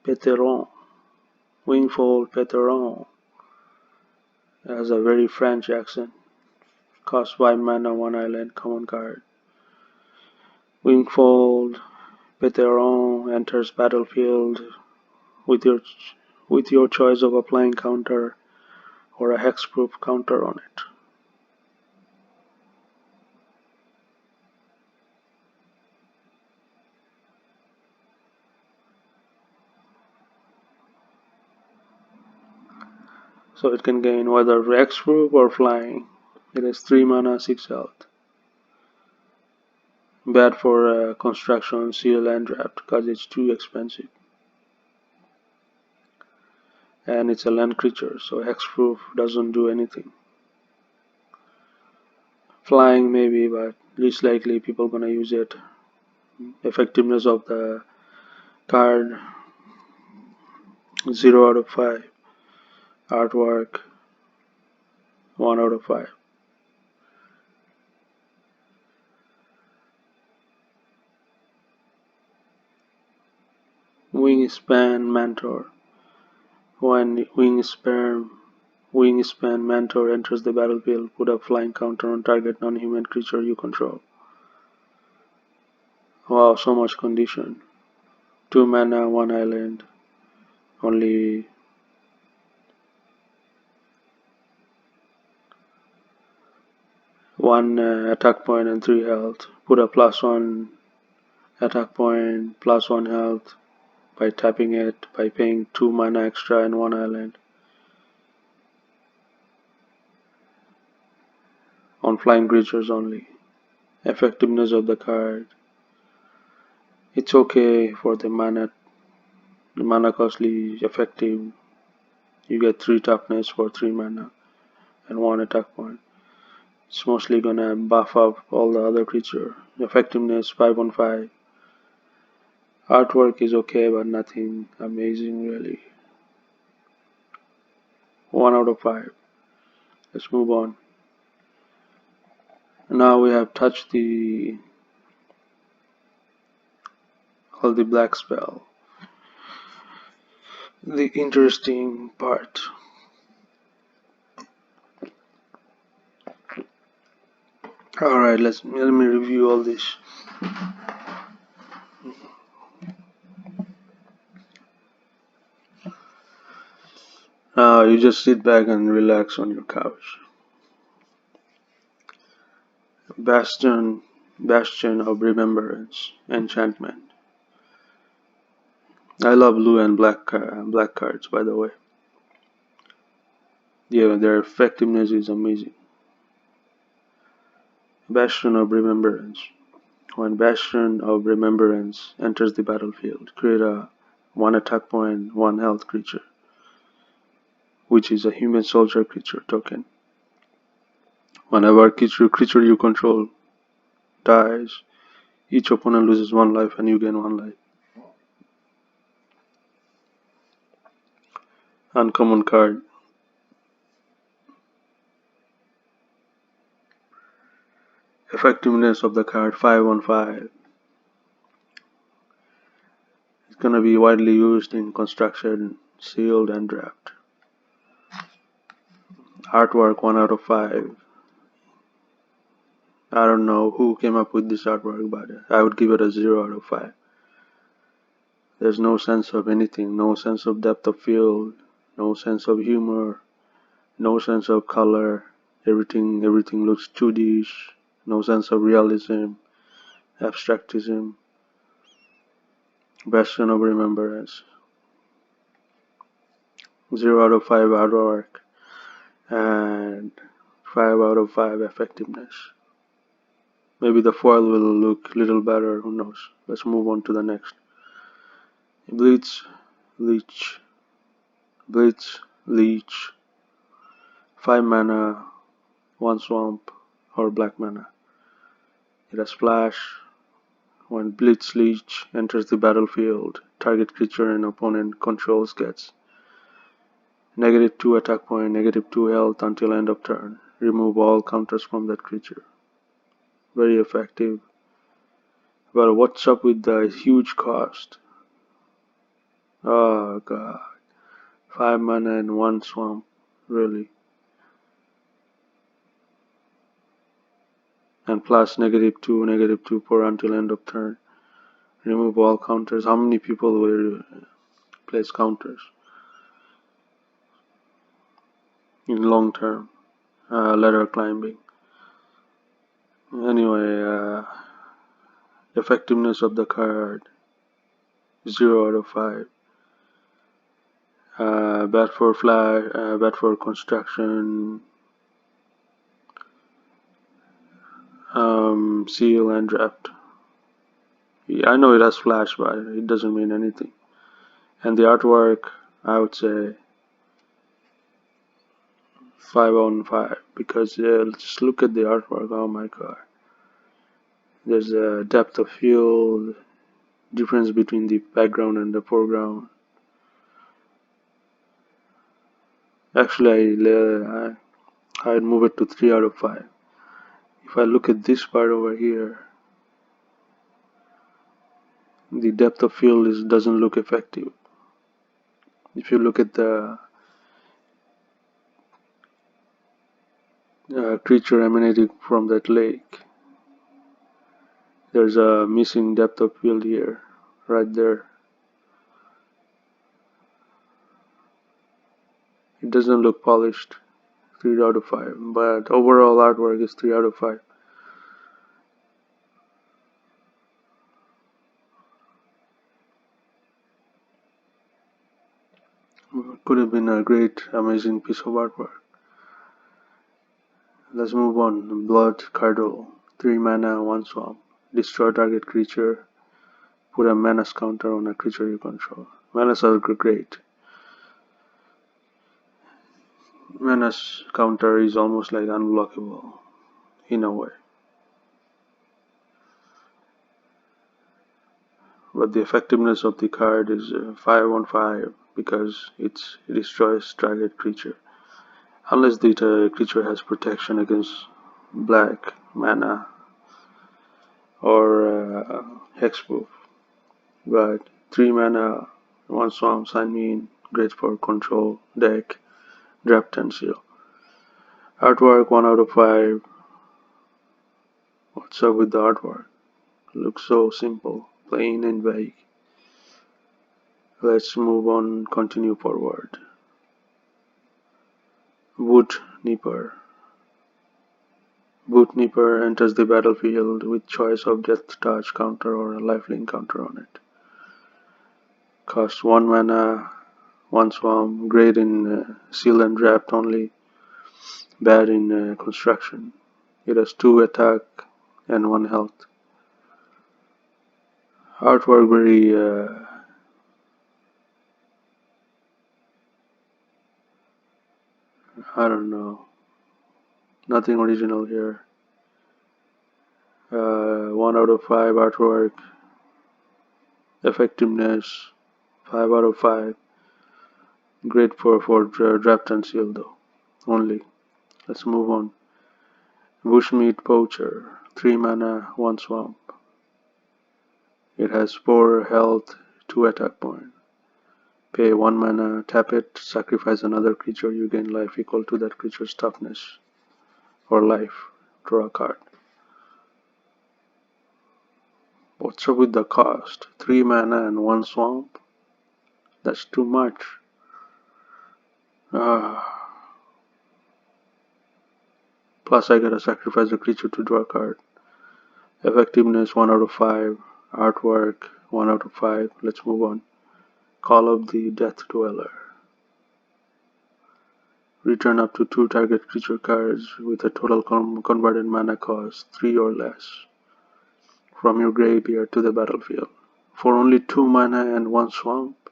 Peteron. Wingfold Peteron has a very French accent. Cost 5 mana, 1 island, common card. Wingfold Peteron enters battlefield with your with your choice of a flying counter or a hexproof counter on it. So it can gain whether hexproof or flying. It has 3 mana, 6 health. Bad for construction, seal, and draft because it's too expensive. And it's a land creature, so hexproof doesn't do anything. Flying maybe, but least likely people gonna use it. Effectiveness of the card 0 out of 5. Artwork 1 out of 5. Wingspan Mentor. When Wingspan Mentor enters the battlefield, put a flying counter on target non-human creature you control. Wow, so much condition. 2 mana, 1 island. Only 1 attack point and 3 health. Put a +1 attack point, +1 health by tapping it, by paying 2 mana extra and 1 island. On flying creatures only. Effectiveness of the card. It's okay for the mana costly effective. You get 3 toughness for 3 mana and 1 attack point. It's mostly gonna buff up all the other creature. Effectiveness 5 on 5. Artwork is okay, but nothing amazing really. 1 out of 5. Let's move on. Now we have touched all the black spell. The interesting part. Alright, let me review all this. Now you just sit back and relax on your couch. Bastion of Remembrance, Enchantment. I love blue and black cards, by the way. Yeah, their effectiveness is amazing. Bastion of Remembrance. When Bastion of Remembrance enters the battlefield, create a 1 attack point, 1 health creature, which is a human soldier creature token. Whenever a creature you control dies, each opponent loses 1 life and you gain 1 life. Uncommon card. Effectiveness of the card 5 on 5. It's gonna be widely used in construction, sealed, and draft. Artwork 1 out of 5. I don't know who came up with this artwork, but I would give it a 0 out of 5. There's no sense of anything, no sense of depth of field, no sense of humor, no sense of color. Everything looks 2D-ish, no sense of realism, abstractism. Bastion of Remembrance. 0 out of 5 artwork and 5 out of 5 effectiveness. Maybe the foil will look a little better, who knows. Let's move on to the next. Blitz, Leech. 5 mana, 1 swamp or black mana. It has flash. When Blitz Leech enters the battlefield, target creature an opponent controls gets -2 attack point, -2 health until end of turn. Remove all counters from that creature. Very effective. But what's up with the huge cost? Oh god. 5 mana and 1 swamp. Really. And plus -2/-2 per until end of turn. Remove all counters. How many people will place counters in long term? Ladder climbing. Anyway, effectiveness of the card 0 out of 5. Bad for flash, bad for construction, seal and draft. Yeah, I know it has flash, but it doesn't mean anything. And the artwork, I would say 5 on 5 because just look at the artwork. Oh my god, there's a depth of field, difference between the background and the foreground. Actually, I'd move it to 3 out of 5. If I look at this part over here, the depth of field doesn't look effective. If you look at the creature emanating from that lake, there's a missing depth of field here, right there. It doesn't look polished. 3 out of 5, but overall artwork is 3 out of 5. Could have been a great, amazing piece of artwork. Let's move on. Blood Cardinal. 3 mana, 1 swamp. Destroy target creature. Put a menace counter on a creature you control. Menace are great. Menace counter is almost like unblockable in a way. But the effectiveness of the card is 5 on 5 because it destroys target creature. Unless the creature has protection against black mana or hexproof. But 3 mana, 1 swamp, sign me in. Great for control deck, draft and seal. Artwork 1 out of 5. What's up with the artwork? Looks so simple, plain and vague. Let's move on, continue forward. Wood Nipper. Wood Nipper enters the battlefield with choice of Death Touch counter or a lifelink counter on it. Costs 1 mana, 1 swamp, great in seal and draft only, bad in construction. It has 2 attack and 1 health. Artwork very I don't know, nothing original here. 1 out of 5 artwork. Effectiveness 5 out of 5. Great for draft and seal though, only. Let's move on. Bushmeat Poacher. 3 mana, 1 swamp. It has 4 health, 2 attack point. Pay 1 mana, tap it, sacrifice another creature, you gain life equal to that creature's toughness or life. Draw a card. What's up with the cost? 3 mana and 1 swamp? That's too much. Plus I gotta sacrifice a creature to draw a card. Effectiveness 1 out of 5. Artwork 1 out of 5. Let's move on. Call of the Death Dweller. Return up to 2 target creature cards with a total converted mana cost 3 or less from your graveyard to the battlefield. For only 2 mana and 1 swamp?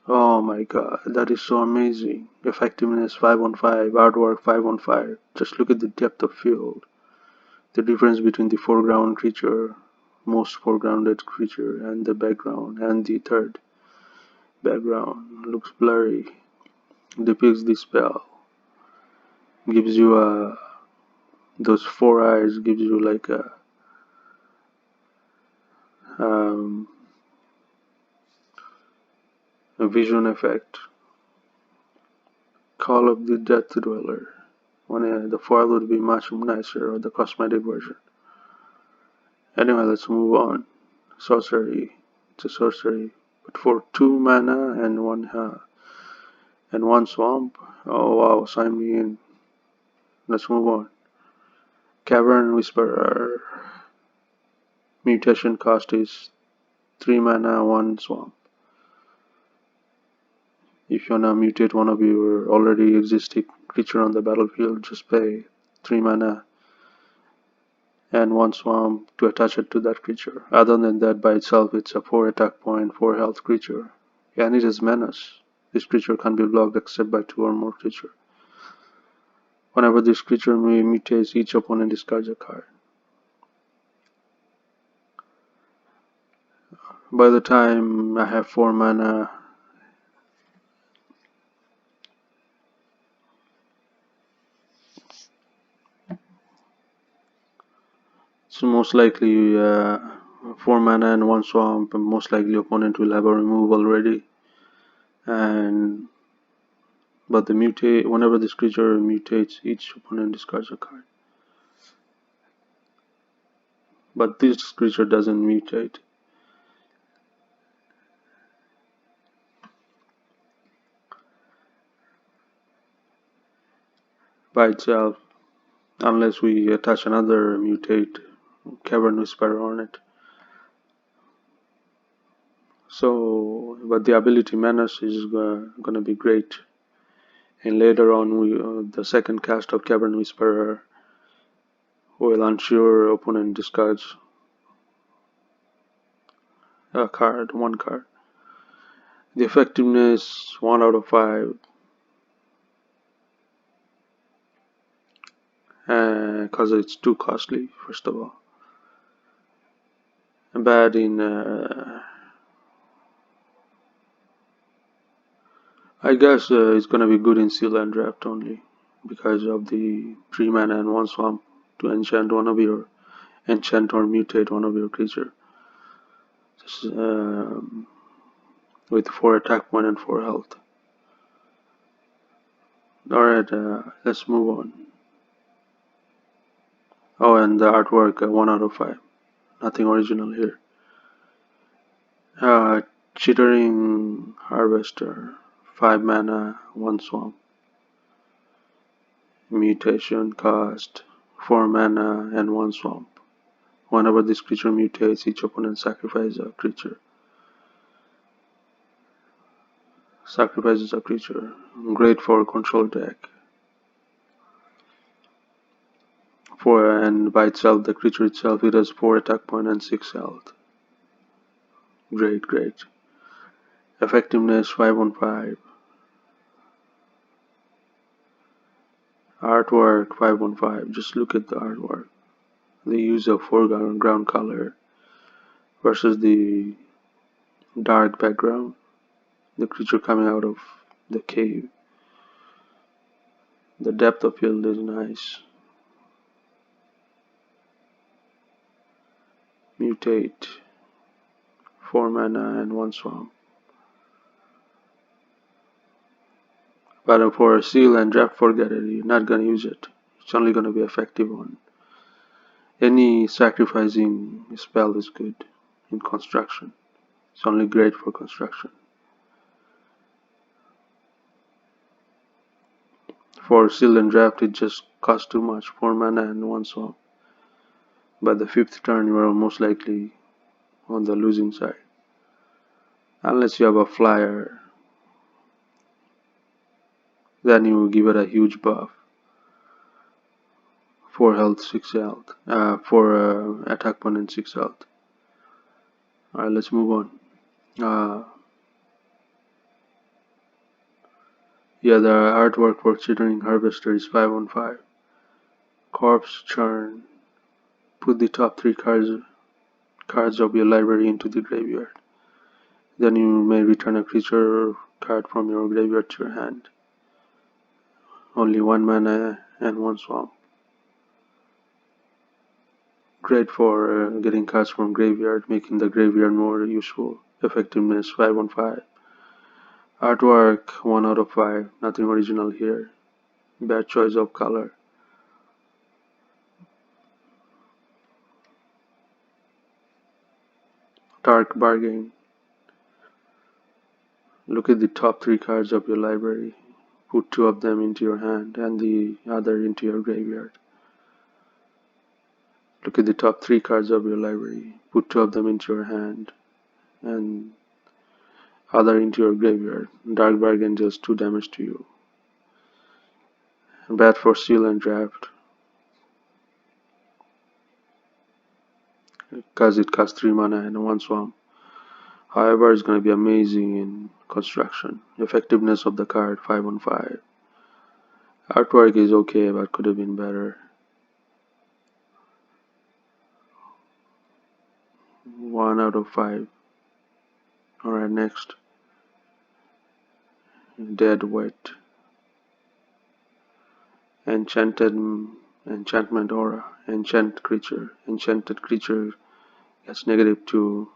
Oh my god, that is so amazing. Effectiveness 5 on 5, artwork 5 on 5. Just look at the depth of field. The difference between the foreground creature, most foregrounded creature, and the background, and the third background looks blurry. Depicts the spell. Gives you those 4 eyes, gives you like a um, A vision effect. Call of the Death Dweller. The foil would be much nicer, or the cosmetic version. Anyway, let's move on. Sorcery. It's a sorcery. But for 2 mana and one swamp. Oh wow, sign me in. Let's move on. Cavern Whisperer. Mutation cost is 3 mana, 1 swamp. If you wanna mutate one of your already existing creature on the battlefield, just pay 3 mana and 1 swamp to attach it to that creature. Other than that, by itself, it's a 4 attack point, 4 health creature. And it is menace. This creature can't be blocked except by 2 or more creatures. Whenever this creature mutates, each opponent discards a card. By the time I have 4 mana, so most likely 4 mana and 1 swamp, and most likely opponent will have a remove already. But whenever this creature mutates, each opponent discards a card. But this creature doesn't mutate. By itself, unless we attach another mutate Cavern Whisperer on it. So, but the ability Menace is gonna be great. And later on, the second cast of Cavern Whisperer will ensure opponent discards a card, 1 card. The effectiveness 1 out of 5, because it's too costly. First of all, bad in I guess it's gonna be good in Seal and Draft only because of the 3 mana and 1 swamp to enchant or mutate one of your creature. With 4 attack point and 4 health. Alright, let's move on. Oh, and the artwork 1 out of 5. Nothing original here. Chittering Harvester, 5 mana, 1 swamp. Mutation cost 4 mana and 1 swamp. Whenever this creature mutates, each opponent sacrifices a creature. Great for control deck. And by itself, the creature itself, it has 4 attack point and 6 health. Great. Effectiveness 5 on 5. Artwork 5 on 5. Just look at the artwork. The use of foreground color versus the dark background. The creature coming out of the cave. The depth of field is nice. Mutate. 4 mana and 1 swamp. But for Seal and Draft, forget it. You're not gonna use it. It's only gonna be effective on any sacrificing spell is good in construction. It's only great for construction. For Seal and Draft, it just costs too much. 4 mana and 1 swamp. By the 5th turn, you are most likely on the losing side. Unless you have a flyer, then you give it a huge buff. 4 health, 6 health. 4 attack point and 6 health. Alright, let's move on. Yeah, the artwork for Chittering Harvester is 5 on 5. Corpse Churn. Put the top 3 cards of your library into the graveyard. Then you may return a creature card from your graveyard to your hand. Only 1 mana and 1 swamp. Great for getting cards from graveyard, making the graveyard more useful. Effectiveness 5 on 5. Artwork 1 out of 5. Nothing original here. Bad choice of color. Dark bargain. Look at the top 3 cards of your library. Put 2 of them into your hand and the other into your graveyard. Look at the top 3 cards of your library. Put 2 of them into your hand and other into your graveyard. Dark bargain deals 2 damage to you. Bad for seal and draft, because it costs 3 mana and 1 swamp. However, it's going to be amazing in construction. Effectiveness of the card 5 on 5. Artwork is okay, but could have been better. 1 out of 5. Alright, next. Dead Wet. Enchantment Aura. Enchanted creature gets -2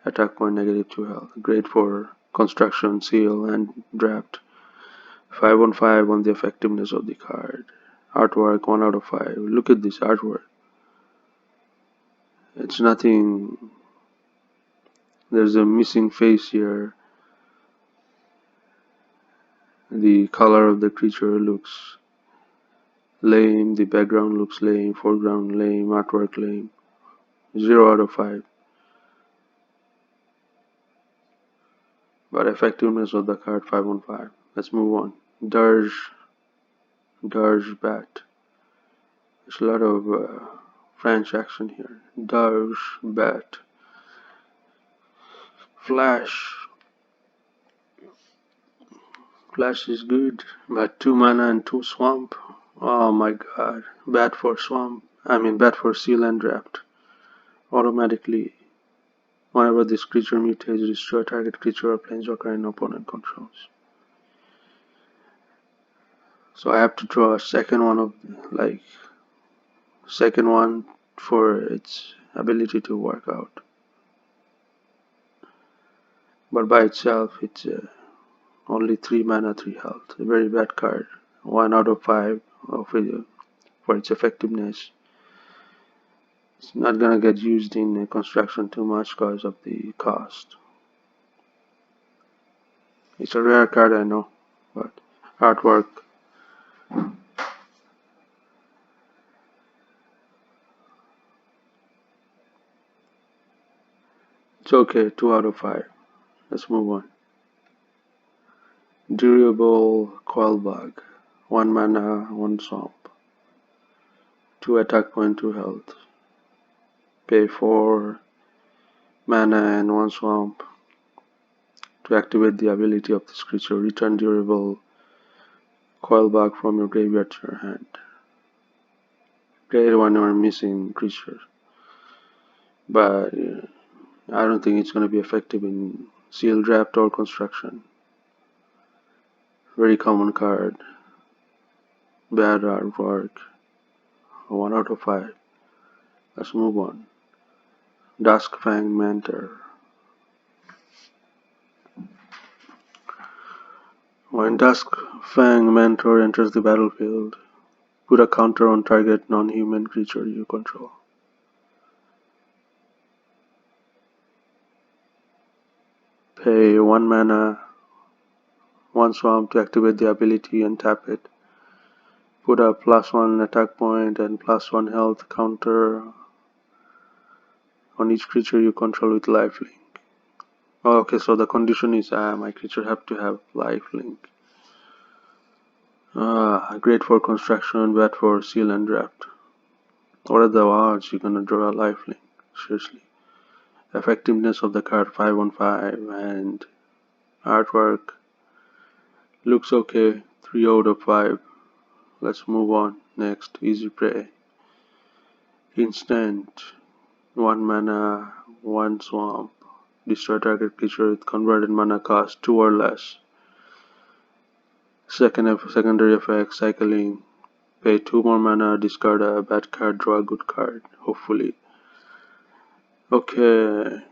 attack point, -2 health. Great for construction, seal, and draft. 5 on 5 on the effectiveness of the card. Artwork 1 out of 5. Look at this artwork. It's nothing. There's a missing face here. The color of the creature looks lame. The background looks lame. Foreground lame. Artwork lame. 0 out of 5. But effectiveness of the card 5 on 5. Let's move on. Dirge Bat. There's a lot of French action here. Dirge Bat. Flash. Flash is good, but 2 mana and 2 swamp. Oh my god. Bad for swamp. Bad for seal and draft. Automatically, whenever this creature mutates, destroy target creature or planeswalker and opponent controls. So I have to draw a second one for its ability to work out. But by itself, it's only 3 mana, 3 health. A very bad card. 1 out of 5 for its effectiveness. It's not gonna get used in construction too much because of the cost. It's a rare card, I know, but artwork. It's okay, 2 out of 5. Let's move on. Durable Coil Bug. 1 mana, 1 swamp. 2 attack point, 2 health. Pay 4 mana and 1 swamp. To activate the ability of this creature, return Durable Coil Bug from your graveyard to your hand. Great when you're missing creature. But I don't think it's going to be effective in seal, draft, or construction. Very common card. Bad artwork. 1 out of 5. Let's move on. Duskfang Mentor. When Duskfang Mentor enters the battlefield, put a counter on target non-human creature you control. Pay 1 mana, 1 swamp to activate the ability and tap it. Put a +1 attack point and +1 health counter on each creature you control with lifelink. Oh, okay, so the condition is my creature have to have lifelink. Great for construction, bad for seal and draft. What are the odds you're gonna draw a lifelink? Seriously. Effectiveness of the card 5 on 5 and artwork looks okay, 3 out of 5. Let's move on. Next, Easy Prey. Instant, 1 mana, 1 swamp. Destroy target creature with converted mana cost 2 or less. Secondary effect, cycling. Pay 2 more mana, discard a bad card, draw a good card, hopefully. Okay,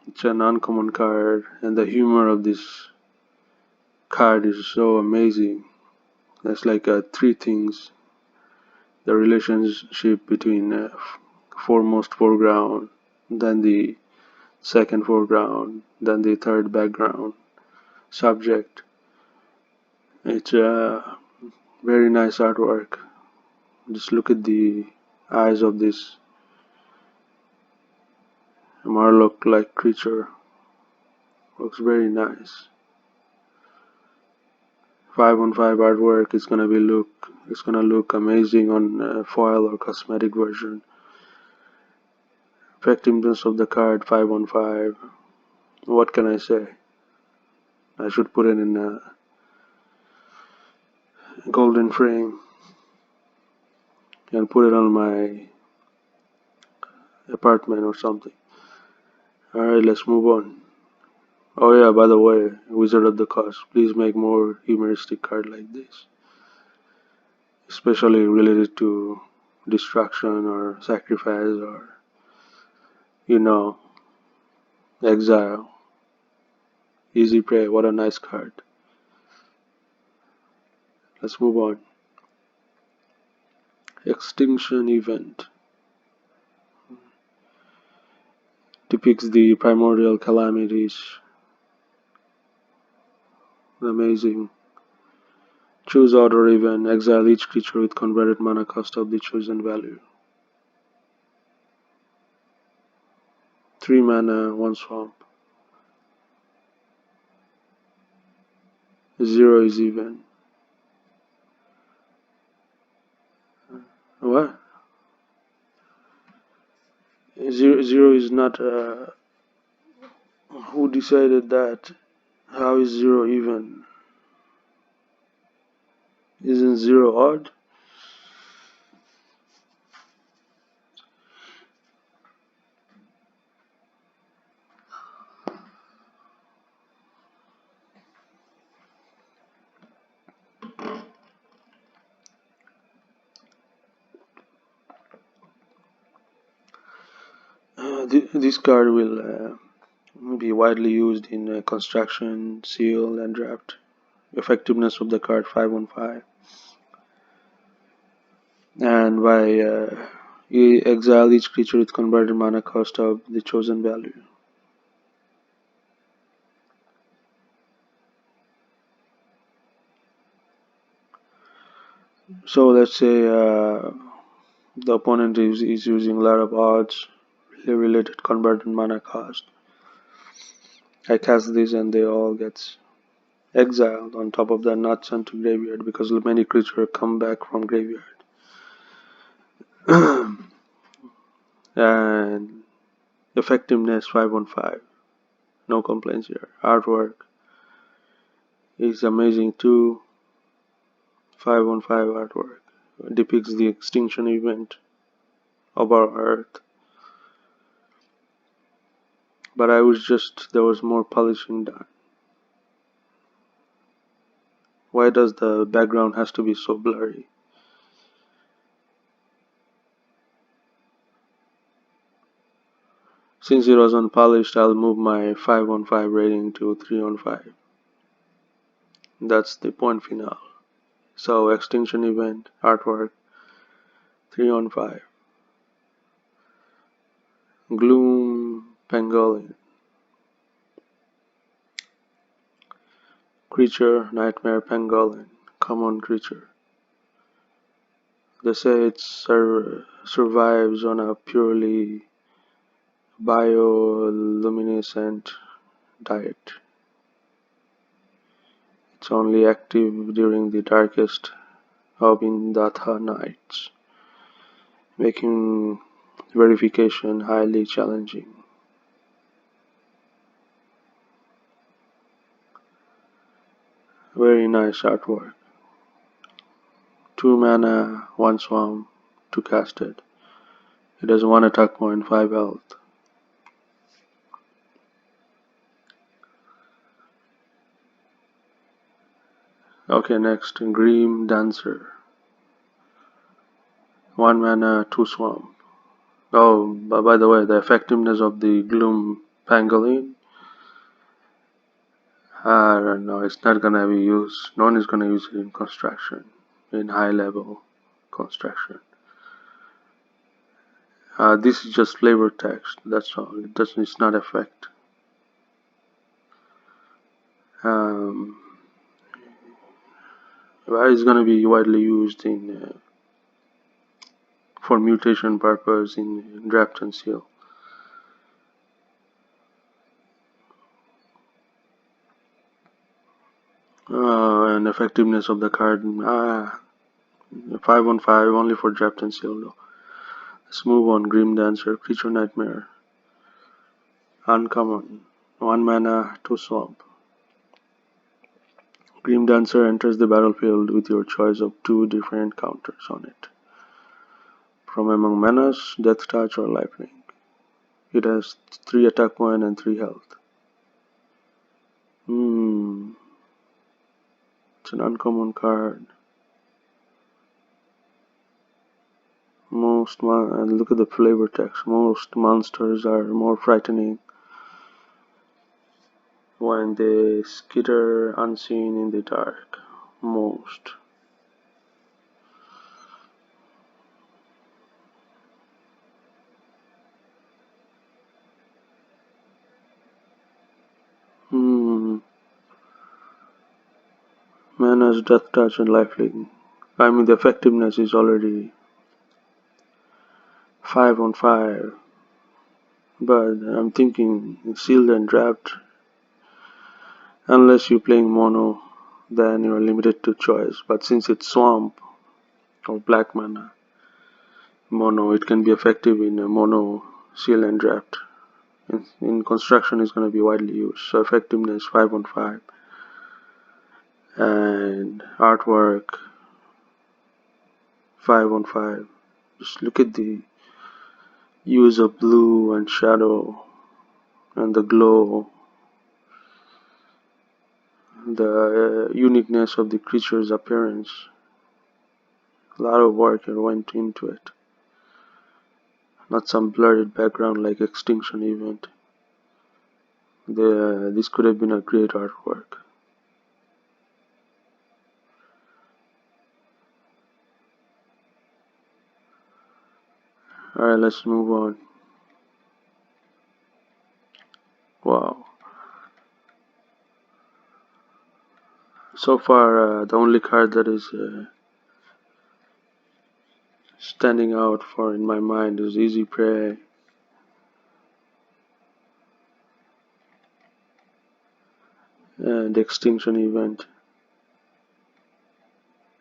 it's an uncommon card, and the humor of this card is so amazing. There's like three things: the relationship between foremost foreground, then the second foreground, then the third background subject. It's a very nice artwork. Just look at the eyes of this Marlock-like creature. Looks very nice. 5 on 5 artwork is gonna it's gonna look amazing on foil or cosmetic version. Effectiveness of the card 5 on 5. What can I say? I should put it in a golden frame and put it on my apartment or something. Alright, let's move on. Oh yeah, by the way, Wizard of the Coast, please make more humoristic card like this, especially related to destruction or sacrifice or, you know, exile. Easy prey, what a nice card. Let's move on. Extinction Event depicts the primordial calamities. Amazing. Choose odd or even. Exile each creature with converted mana cost of the chosen value. 3 mana, 1 swamp. 0 is even. What? 0 is not. Who decided that? How is 0 even? Isn't 0 odd? This card will be widely used in construction, seal, and draft. Effectiveness of the card 5 on 5. And by you exile each creature with converted mana cost of the chosen value. So let's say the opponent is using a lot of odds related converted mana cost. I cast this and they all get exiled. On top of that, not sent to graveyard because many creatures come back from graveyard. And effectiveness 5 on 5. No complaints here. Artwork is amazing too. 5 on 5 artwork depicts the extinction event of our Earth. But there was more polishing done. Why does the background has to be so blurry? Since it was unpolished, I'll move my 5 on 5 rating to 3 on 5. That's the point final. So extinction event, artwork, 3 on 5. Gloom Pangolin. Creature, Nightmare Pangolin. Common creature. They say it survives on a purely bioluminescent diet. It's only active during the darkest of Indatha nights, making verification highly challenging. Very nice artwork. 2 mana, 1 swamp to cast it. It has 1 attack point, 5 health. Okay, next, Grim Dancer. 1 mana, 2 swamp. Oh, by the way, the effectiveness of the Gloom Pangolin No, it's not gonna be used. No one is gonna use it in construction, in high level construction. This is just flavor text. That's all. It doesn't. It's not effect. Um, but it's gonna be widely used in for mutation purpose in draft and seal. And effectiveness of the card. 5 on 5 only for draft and seal though. Let's move on. Grim Dancer, Creature Nightmare. Uncommon. 1 mana, 2 swamp. Grim Dancer enters the battlefield with your choice of 2 different counters on it. From among Menace, Death Touch or Lifelink. It has 3 attack point and 3 health. It's an uncommon card. Look at the flavor text. Most monsters are more frightening when they skitter unseen in the dark. Most. Mana's Death Touch and Lifelink. I mean, the effectiveness is already 5 on 5. But I'm thinking sealed and draft. Unless you're playing mono, then you're limited to choice. But since it's swamp or black mana, mono, it can be effective in a mono, seal and draft. In construction, is going to be widely used. So effectiveness 5 on 5. And artwork 5 on 5. Just look at the use of blue and shadow and the glow, the uniqueness of the creature's appearance. A lot of work went into it. Not some blurred background like Extinction Event. This could have been a great artwork. Alright, let's move on. Wow. So far, the only card that is standing out for in my mind is Easy Prey. And Extinction Event.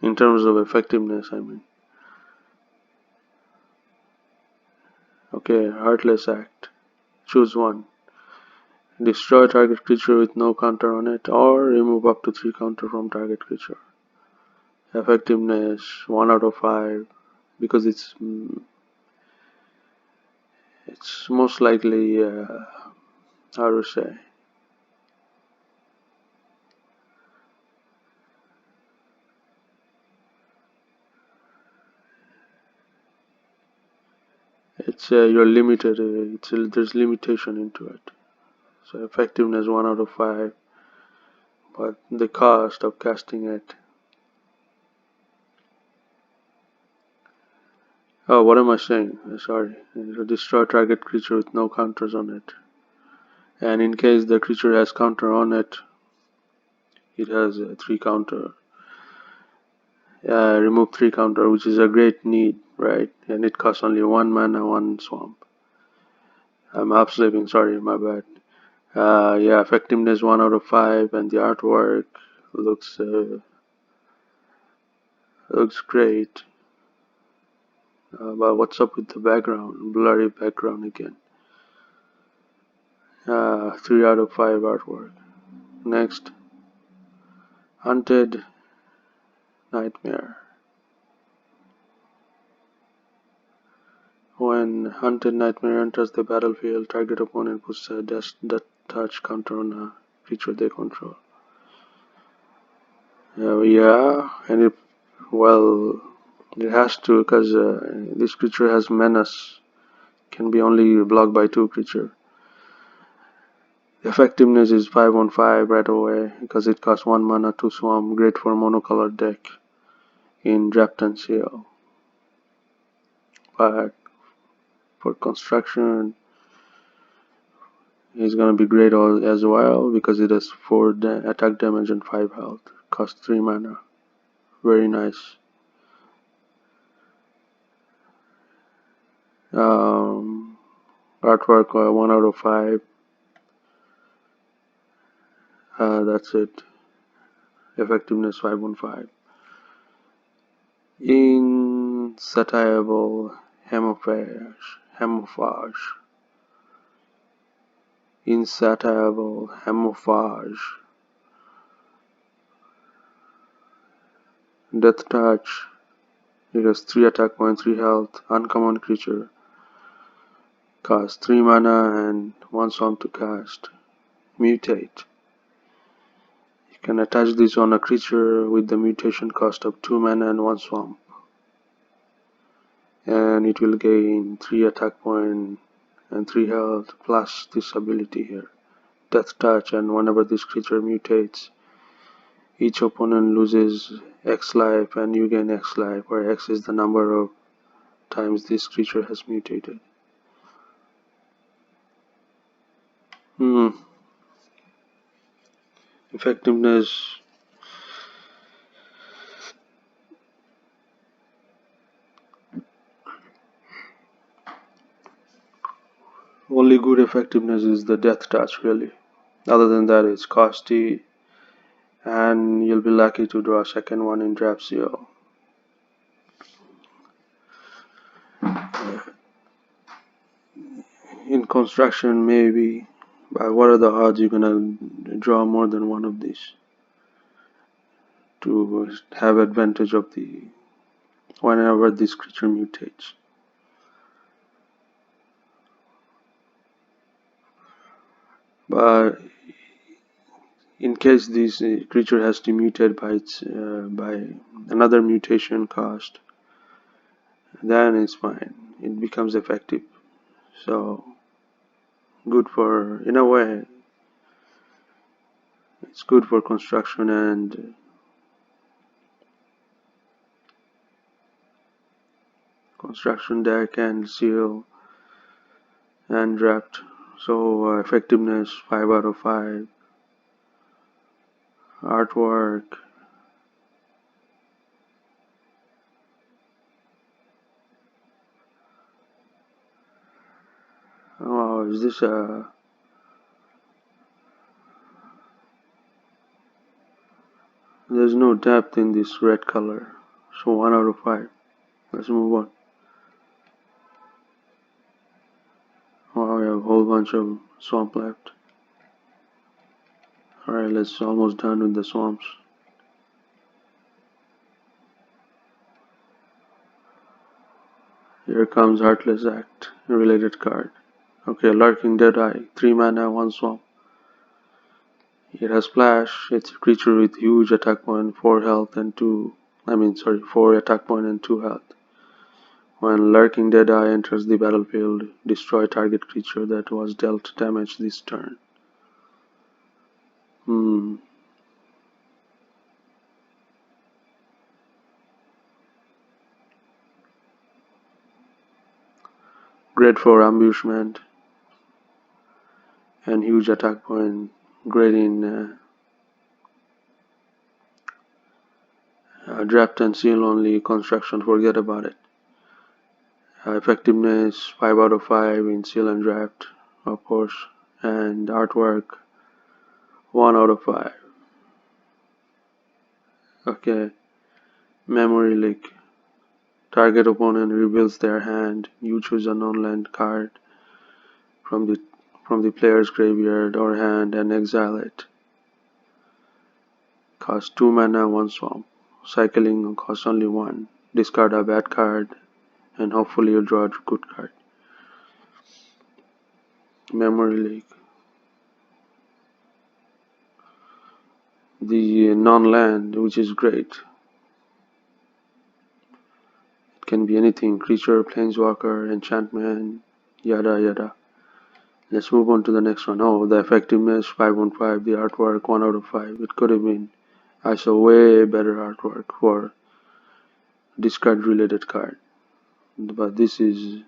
In terms of effectiveness, I mean. Okay, Heartless Act. Choose one. Destroy target creature with no counter on it, or remove up to 3 counter from target creature. Effectiveness 1 out of 5, because it's most likely how to say, it's you're limited. There's limitation into it. So effectiveness 1 out of 5, but the cost of casting it. Oh, what am I saying? Sorry. Destroy target creature with no counters on it. And in case the creature has counter on it, it has a 3 counter. Remove 3 counter, which is a great need, right? And it costs only 1 mana, 1 swamp. I'm half sleeping, sorry, my bad. Yeah, effectiveness 1 out of 5, and the artwork looks great. But what's up with the background? Blurry background again. 3 out of 5 artwork. Next, Hunted Nightmare. When Hunted Nightmare enters the battlefield, target opponent puts a Death Touch counter on a creature they control. Yeah, and it has to, because this creature has Menace. Can be only blocked by 2 creature. Effectiveness is 5 on 5 right away because it costs 1 mana to swamp, great for monocolored deck in draft and seal. But for construction, it's gonna be great as well because it has 4 attack damage and 5 health. Costs 3 mana. Very nice. Artwork 1 out of 5. That's it. Effectiveness 5 on 5. Insatiable Hemophage. Insatiable Hemophage. Death Touch. It has 3 attack points, 3 health. Uncommon creature. Cost 3 mana and 1 swamp to cast. Mutate. You can attach this on a creature with the mutation cost of 2 mana and 1 swamp. And it will gain 3 attack point and 3 health plus this ability here. Death Touch, and whenever this creature mutates, each opponent loses X life and you gain X life, where X is the number of times this creature has mutated. Effectiveness. Only good effectiveness is the Death Touch, really. Other than that, it's costly, and you'll be lucky to draw a second one in draft seal. In construction, maybe, but what are the odds you're gonna draw more than one of these to have advantage of the whenever this creature mutates? But in case this creature has to mutate by another mutation cost, then it's fine. It becomes effective. So good for, in a way, it's good for construction and construction deck and seal and draft. So effectiveness 5 out of 5. Artwork. Oh, is this a... There's no depth in this red color. So 1 out of 5. Let's move on. Oh, we have a whole bunch of swamp left. Alright, let's almost done with the swamps. Here comes Heartless Act, a related card. Okay, Lurking Deadeye, 3 mana, 1 swamp. It has Splash. It's a creature with huge attack point, 4 health and 4 attack point and 2 health. When Lurking Deadeye enters the battlefield, destroy target creature that was dealt damage this turn. Great for ambushment and huge attack point. Great in draft and seal only. Construction, forget about it. Effectiveness 5 out of 5 in seal and draft, of course, and artwork 1 out of 5. Okay, memory leak. Target opponent reveals their hand. You choose a non-land card from the player's graveyard or hand and exile it. Cost 2 mana, 1 swamp. Cycling costs only 1. Discard a bad card and hopefully you draw a good card. Memory leak. The non-land, which is great. It can be anything: creature, planeswalker, enchantment, yada yada. Let's move on to the next one. Oh, the effectiveness 5 on 5, the artwork 1 out of 5. It could have been. I saw way better artwork for discard related card. But this is,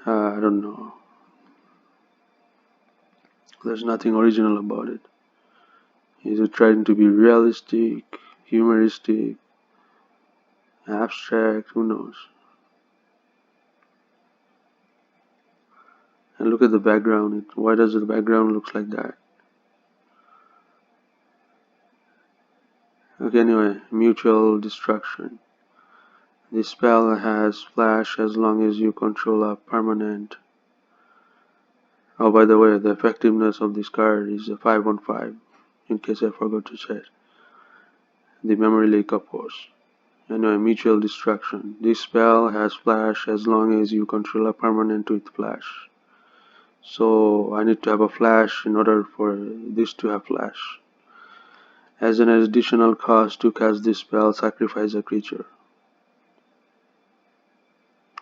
I don't know. There's nothing original about it. Is it trying to be realistic, humoristic, abstract? Who knows? And look at the background. Why does the background look like that? Okay, anyway, mutual destruction. This spell has flash as long as you control a permanent. Oh, by the way, the effectiveness of this card is a 5 on 5, in case I forgot to say it. The memory leak, of course. Anyway, mutual destruction. This spell has flash as long as you control a permanent with flash. So I need to have a flash in order for this to have flash. As an additional cost to cast this spell, sacrifice a creature.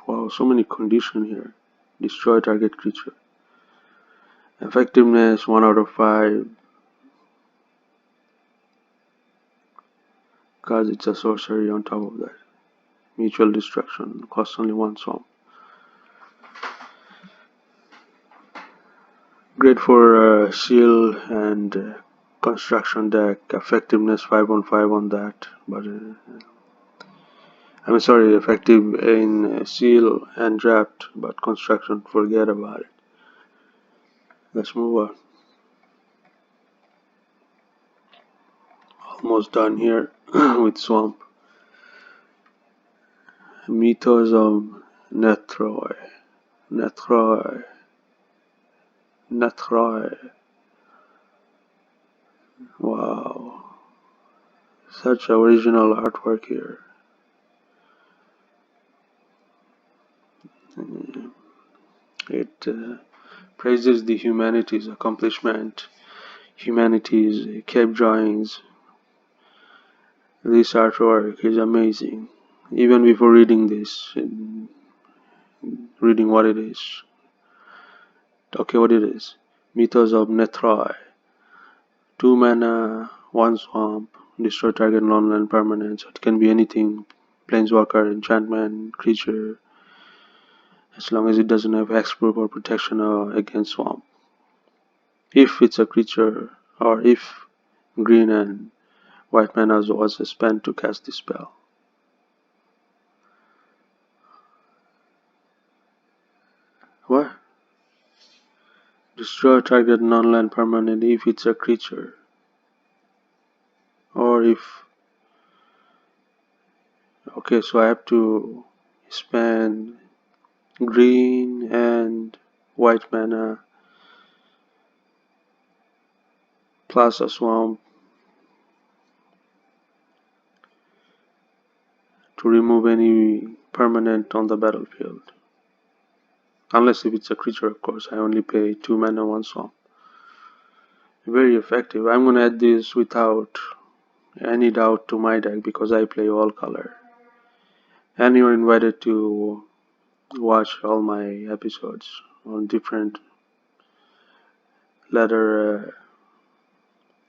Wow, so many conditions here. Destroy target creature. Effectiveness 1 out of 5. Because it's a sorcery on top of that. Mutual destruction. Costs only 1 swamp. Great for seal and construction deck. Effectiveness 5 on 5 on that. But I'm sorry, effective in seal and draft, but construction, forget about it. Let's move on. Almost done here with swamp. Mythos of Netroy. Netroy. Netroy. Wow. Such original artwork here. It praises the humanity's accomplishment, humanity's cave drawings. This artwork is amazing. Even before reading this, reading what it is. Okay, what it is. Mythos of Netroy. 2 mana, 1 swamp, destroy target non-land permanent. So it can be anything. Planeswalker, enchantment, creature. As long as it doesn't have hexproof or protection against swamp. If it's a creature, or if green and white mana was spent to cast this spell. What? Destroy target non-land permanent if it's a creature. Or if... Okay, so I have to spend green and white mana plus a swamp to remove any permanent on the battlefield. Unless if it's a creature, of course. I only pay 2 mana, 1 swamp. Very effective. I'm gonna add this without any doubt to my deck because I play all color. And you're invited to watch all my episodes on different letter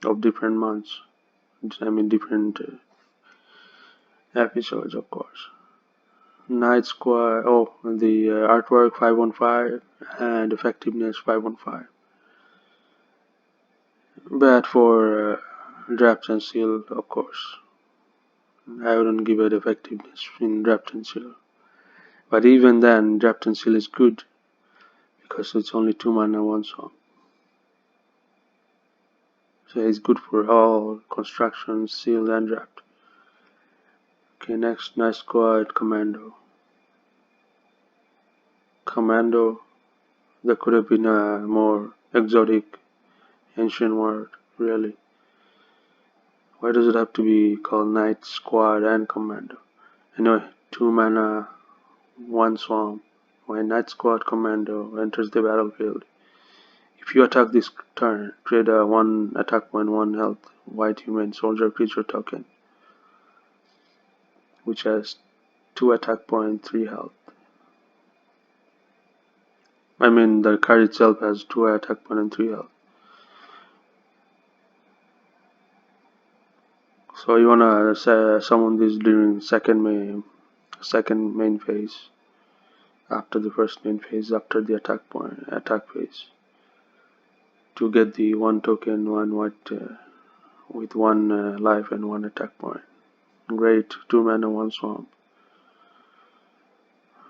of different months. I mean different episodes, of course. Night Squad. Oh, the artwork 5 on 5 and effectiveness 5 on 5. Bad for draft and seal, of course. I wouldn't give it effectiveness in draft and seal. But even then, draft and seal is good because it's only 2 mana, 1 swamp. So it's good for all construction, seal, and draft. Okay, next, Night Squad Commando. Commando, that could have been a more exotic ancient word, really. Why does it have to be called Night Squad and Commando? Anyway, 2 mana, 1 swamp. When Night Squad Commando enters the battlefield, if you attack this turn, trade a 1 attack point, 1 health white human soldier creature token, which has 2 attack point, 3 health. I mean, the card itself has 2 attack point and 3 health. So you wanna summon this during second main phase, after the first main phase, after the attack phase, to get the 1 token, 1 white with 1 life and 1 attack point. Great, 2 mana, 1 swamp.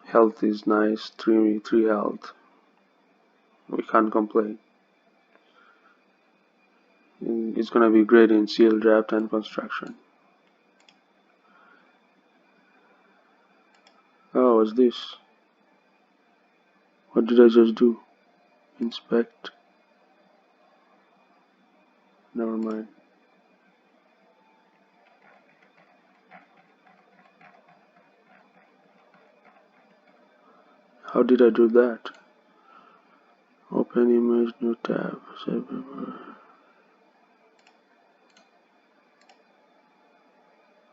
Health is nice, 3 health. We can't complain. It's gonna be great in seal, draft, and construction. Oh, what's this? What did I just do? Inspect. Never mind. How did I do that? Open image, new tab.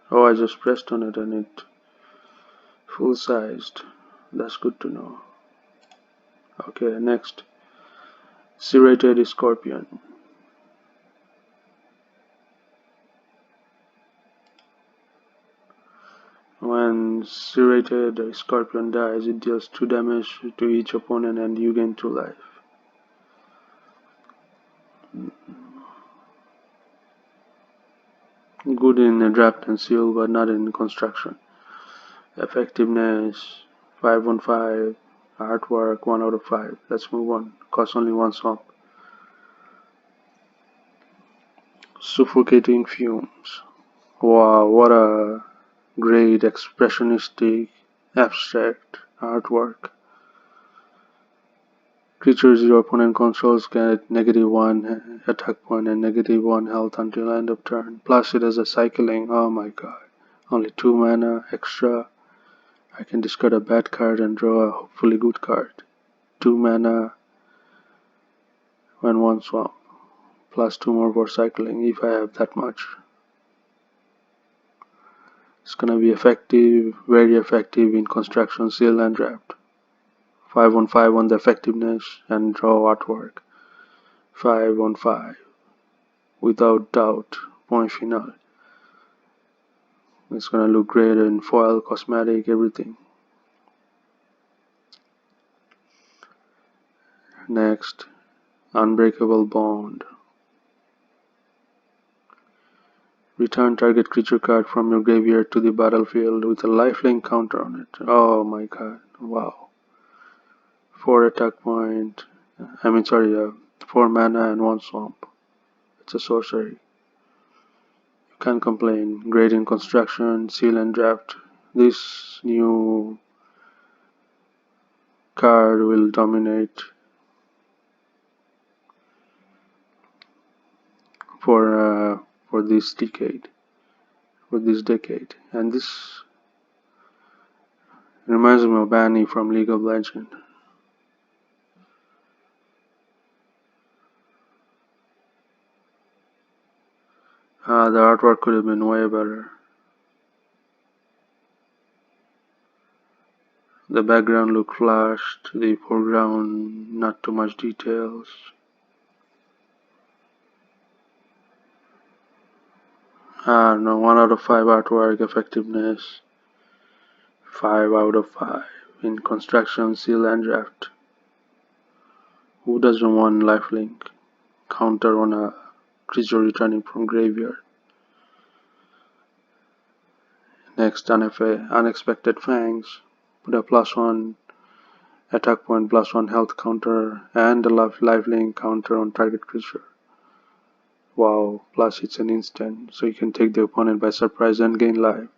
Oh, I just pressed on it and it full sized. That's good to know. Okay, next. Serrated Scorpion. When Serrated Scorpion dies, it deals 2 damage to each opponent and you gain 2 life. Good in draft and seal, but not in construction. Effectiveness 5 on 5. Artwork 1 out of 5. Let's move on. Costs only 1 swamp. Suffocating Fumes. Wow, what a great expressionistic abstract artwork. Creatures your opponent controls get -1 attack point and -1 health until end of turn. Plus it has a cycling. Oh my god. Only 2 mana extra. I can discard a bad card and draw a hopefully good card. 2 mana and 1 swamp. Plus 2 more for cycling if I have that much. It's gonna be effective, very effective in construction, seal, and draft. 5 on 5 on the effectiveness and draw artwork. 5 on 5. Without doubt. Point final. It's gonna look great in foil, cosmetic, everything. Next, Unbreakable Bond. Return target creature card from your graveyard to the battlefield with a lifelink counter on it. Oh my god, wow. 4 attack point, 4 mana and 1 swamp. It's a sorcery. You can't complain. Great in construction, seal and draft. This new card will dominate for this decade. And this reminds me of Annie from League of Legends. The artwork could have been way better. The background looked flashed, the foreground not too much details. No, 1 out of 5 artwork effectiveness, 5 out of 5 in construction, seal and draft. Who doesn't want lifelink counter on a creature returning from graveyard? Next, Unexpected Fangs. Put a +1 attack point, +1 health counter, and a lifelink counter on target creature. Wow, plus it's an instant, so you can take the opponent by surprise and gain life.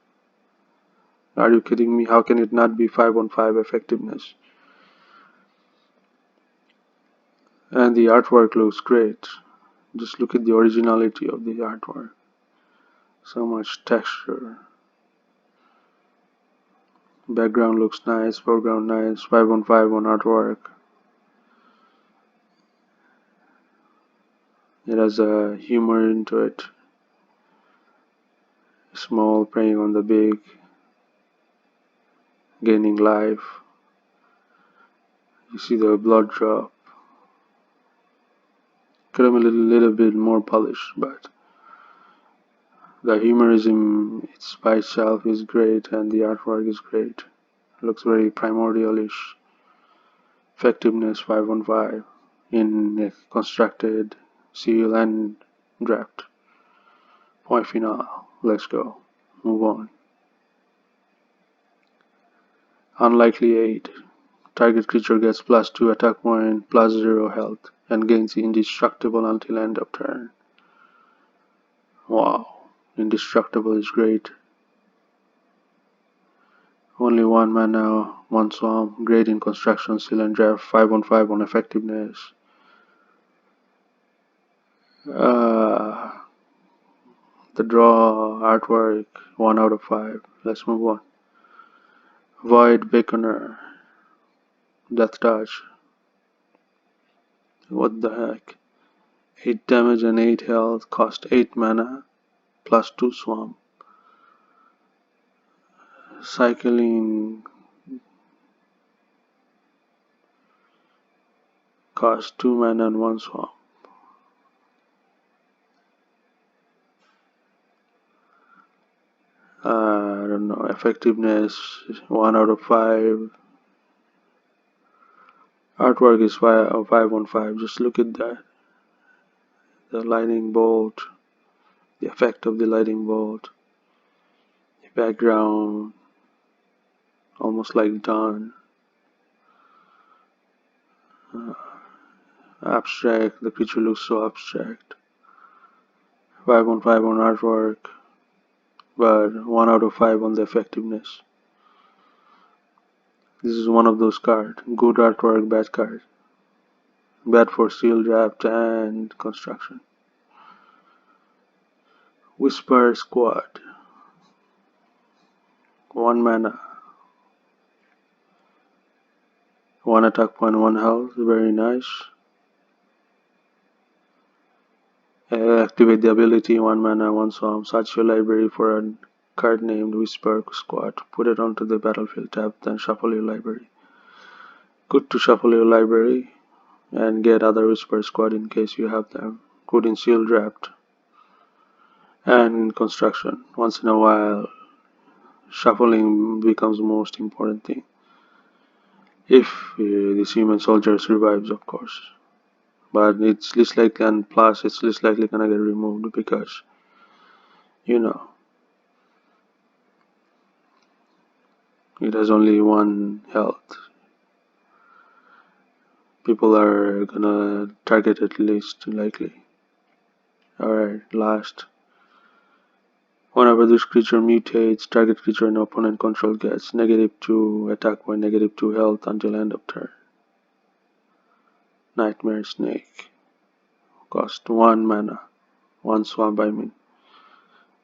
Are you kidding me? How can it not be 5 on 5 effectiveness? And the artwork looks great. Just look at the originality of the artwork. So much texture. Background looks nice, foreground nice, 5 on 5 on artwork. It has a humor into it. Small preying on the big, gaining life. You see the blood drop. Could have been a little bit more polished, but the humorism it's by itself is great and the artwork is great. It looks very primordial-ish. Effectiveness 5 on 5 in a constructed, seal and draft. Point final. Let's go. Move on. Unlikely 8. Target creature gets +2 attack point, +0 health, and gains indestructible until end of turn. Wow. Indestructible is great. Only 1 mana, 1 swamp, great in construction, seal and draft, 5 on 5 on effectiveness. The draw artwork, 1 out of 5. Let's move on. Void Beckoner. Death Touch. What the heck? 8 damage and 8 health, cost 8 mana, +2 swamp. Cycling cost 2 mana and 1 swamp. I don't know, effectiveness 1 out of 5. Artwork is 5 on 5. Just look at that. The lightning bolt, the effect of the lightning bolt, the background, almost like dawn. Abstract, the creature looks so abstract. 5 on 5 on artwork, but 1 out of 5 on the effectiveness. This is one of those cards. Good artwork, bad card. Bad for seal, draft, and construction. Whisper Squad. 1 mana. 1 attack point, 1 health. Very nice. Activate the ability, 1 mana, 1 swamp. Search your library for a card named Whisper Squad. Put it onto the battlefield tab, then shuffle your library. Good to shuffle your library and get other Whisper Squad in case you have them. Good in seal draft and in construction. Once in a while, shuffling becomes the most important thing. If this human soldier survives, of course. But it's less likely, and plus it's less likely gonna get removed because, you know, it has only 1 health. People are gonna target it least likely. Alright, last. Whenever this creature mutates, target creature an opponent control gets -2 attack point, -2 health until end of turn. Nightmare Snake. Cost 1 mana. 1 swamp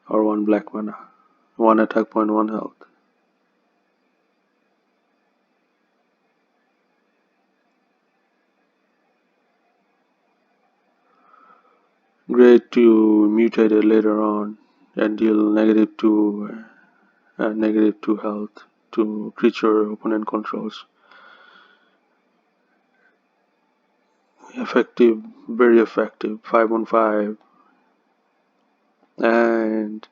or 1 black mana. 1 attack point, 1 health. Great to mutate it later on and deal -2 -2 health to creature opponent controls. Effective, very effective, 5 on 5, and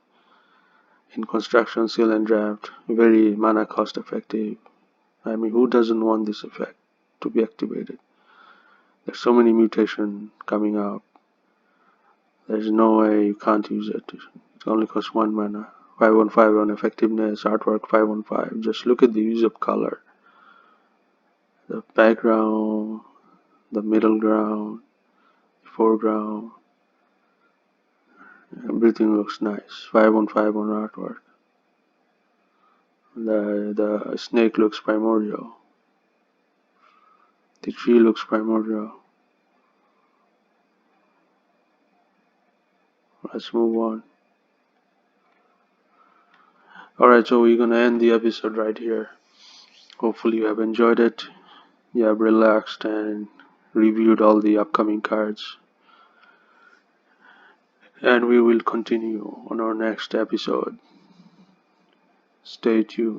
in construction, seal and draft, very mana cost effective. I mean, who doesn't want this effect to be activated? There's so many mutations coming out. There's no way you can't use it. It only costs 1 mana. 5 on 5 on effectiveness, artwork 5 on 5. Just look at the use of color. The background, the middle ground, foreground. Everything looks nice. 5 on 5 on artwork. The snake looks primordial. The tree looks primordial. Let's move on. Alright, so we're gonna end the episode right here. Hopefully you have enjoyed it. You have relaxed and reviewed all the upcoming cards. And we will continue on our next episode. Stay tuned.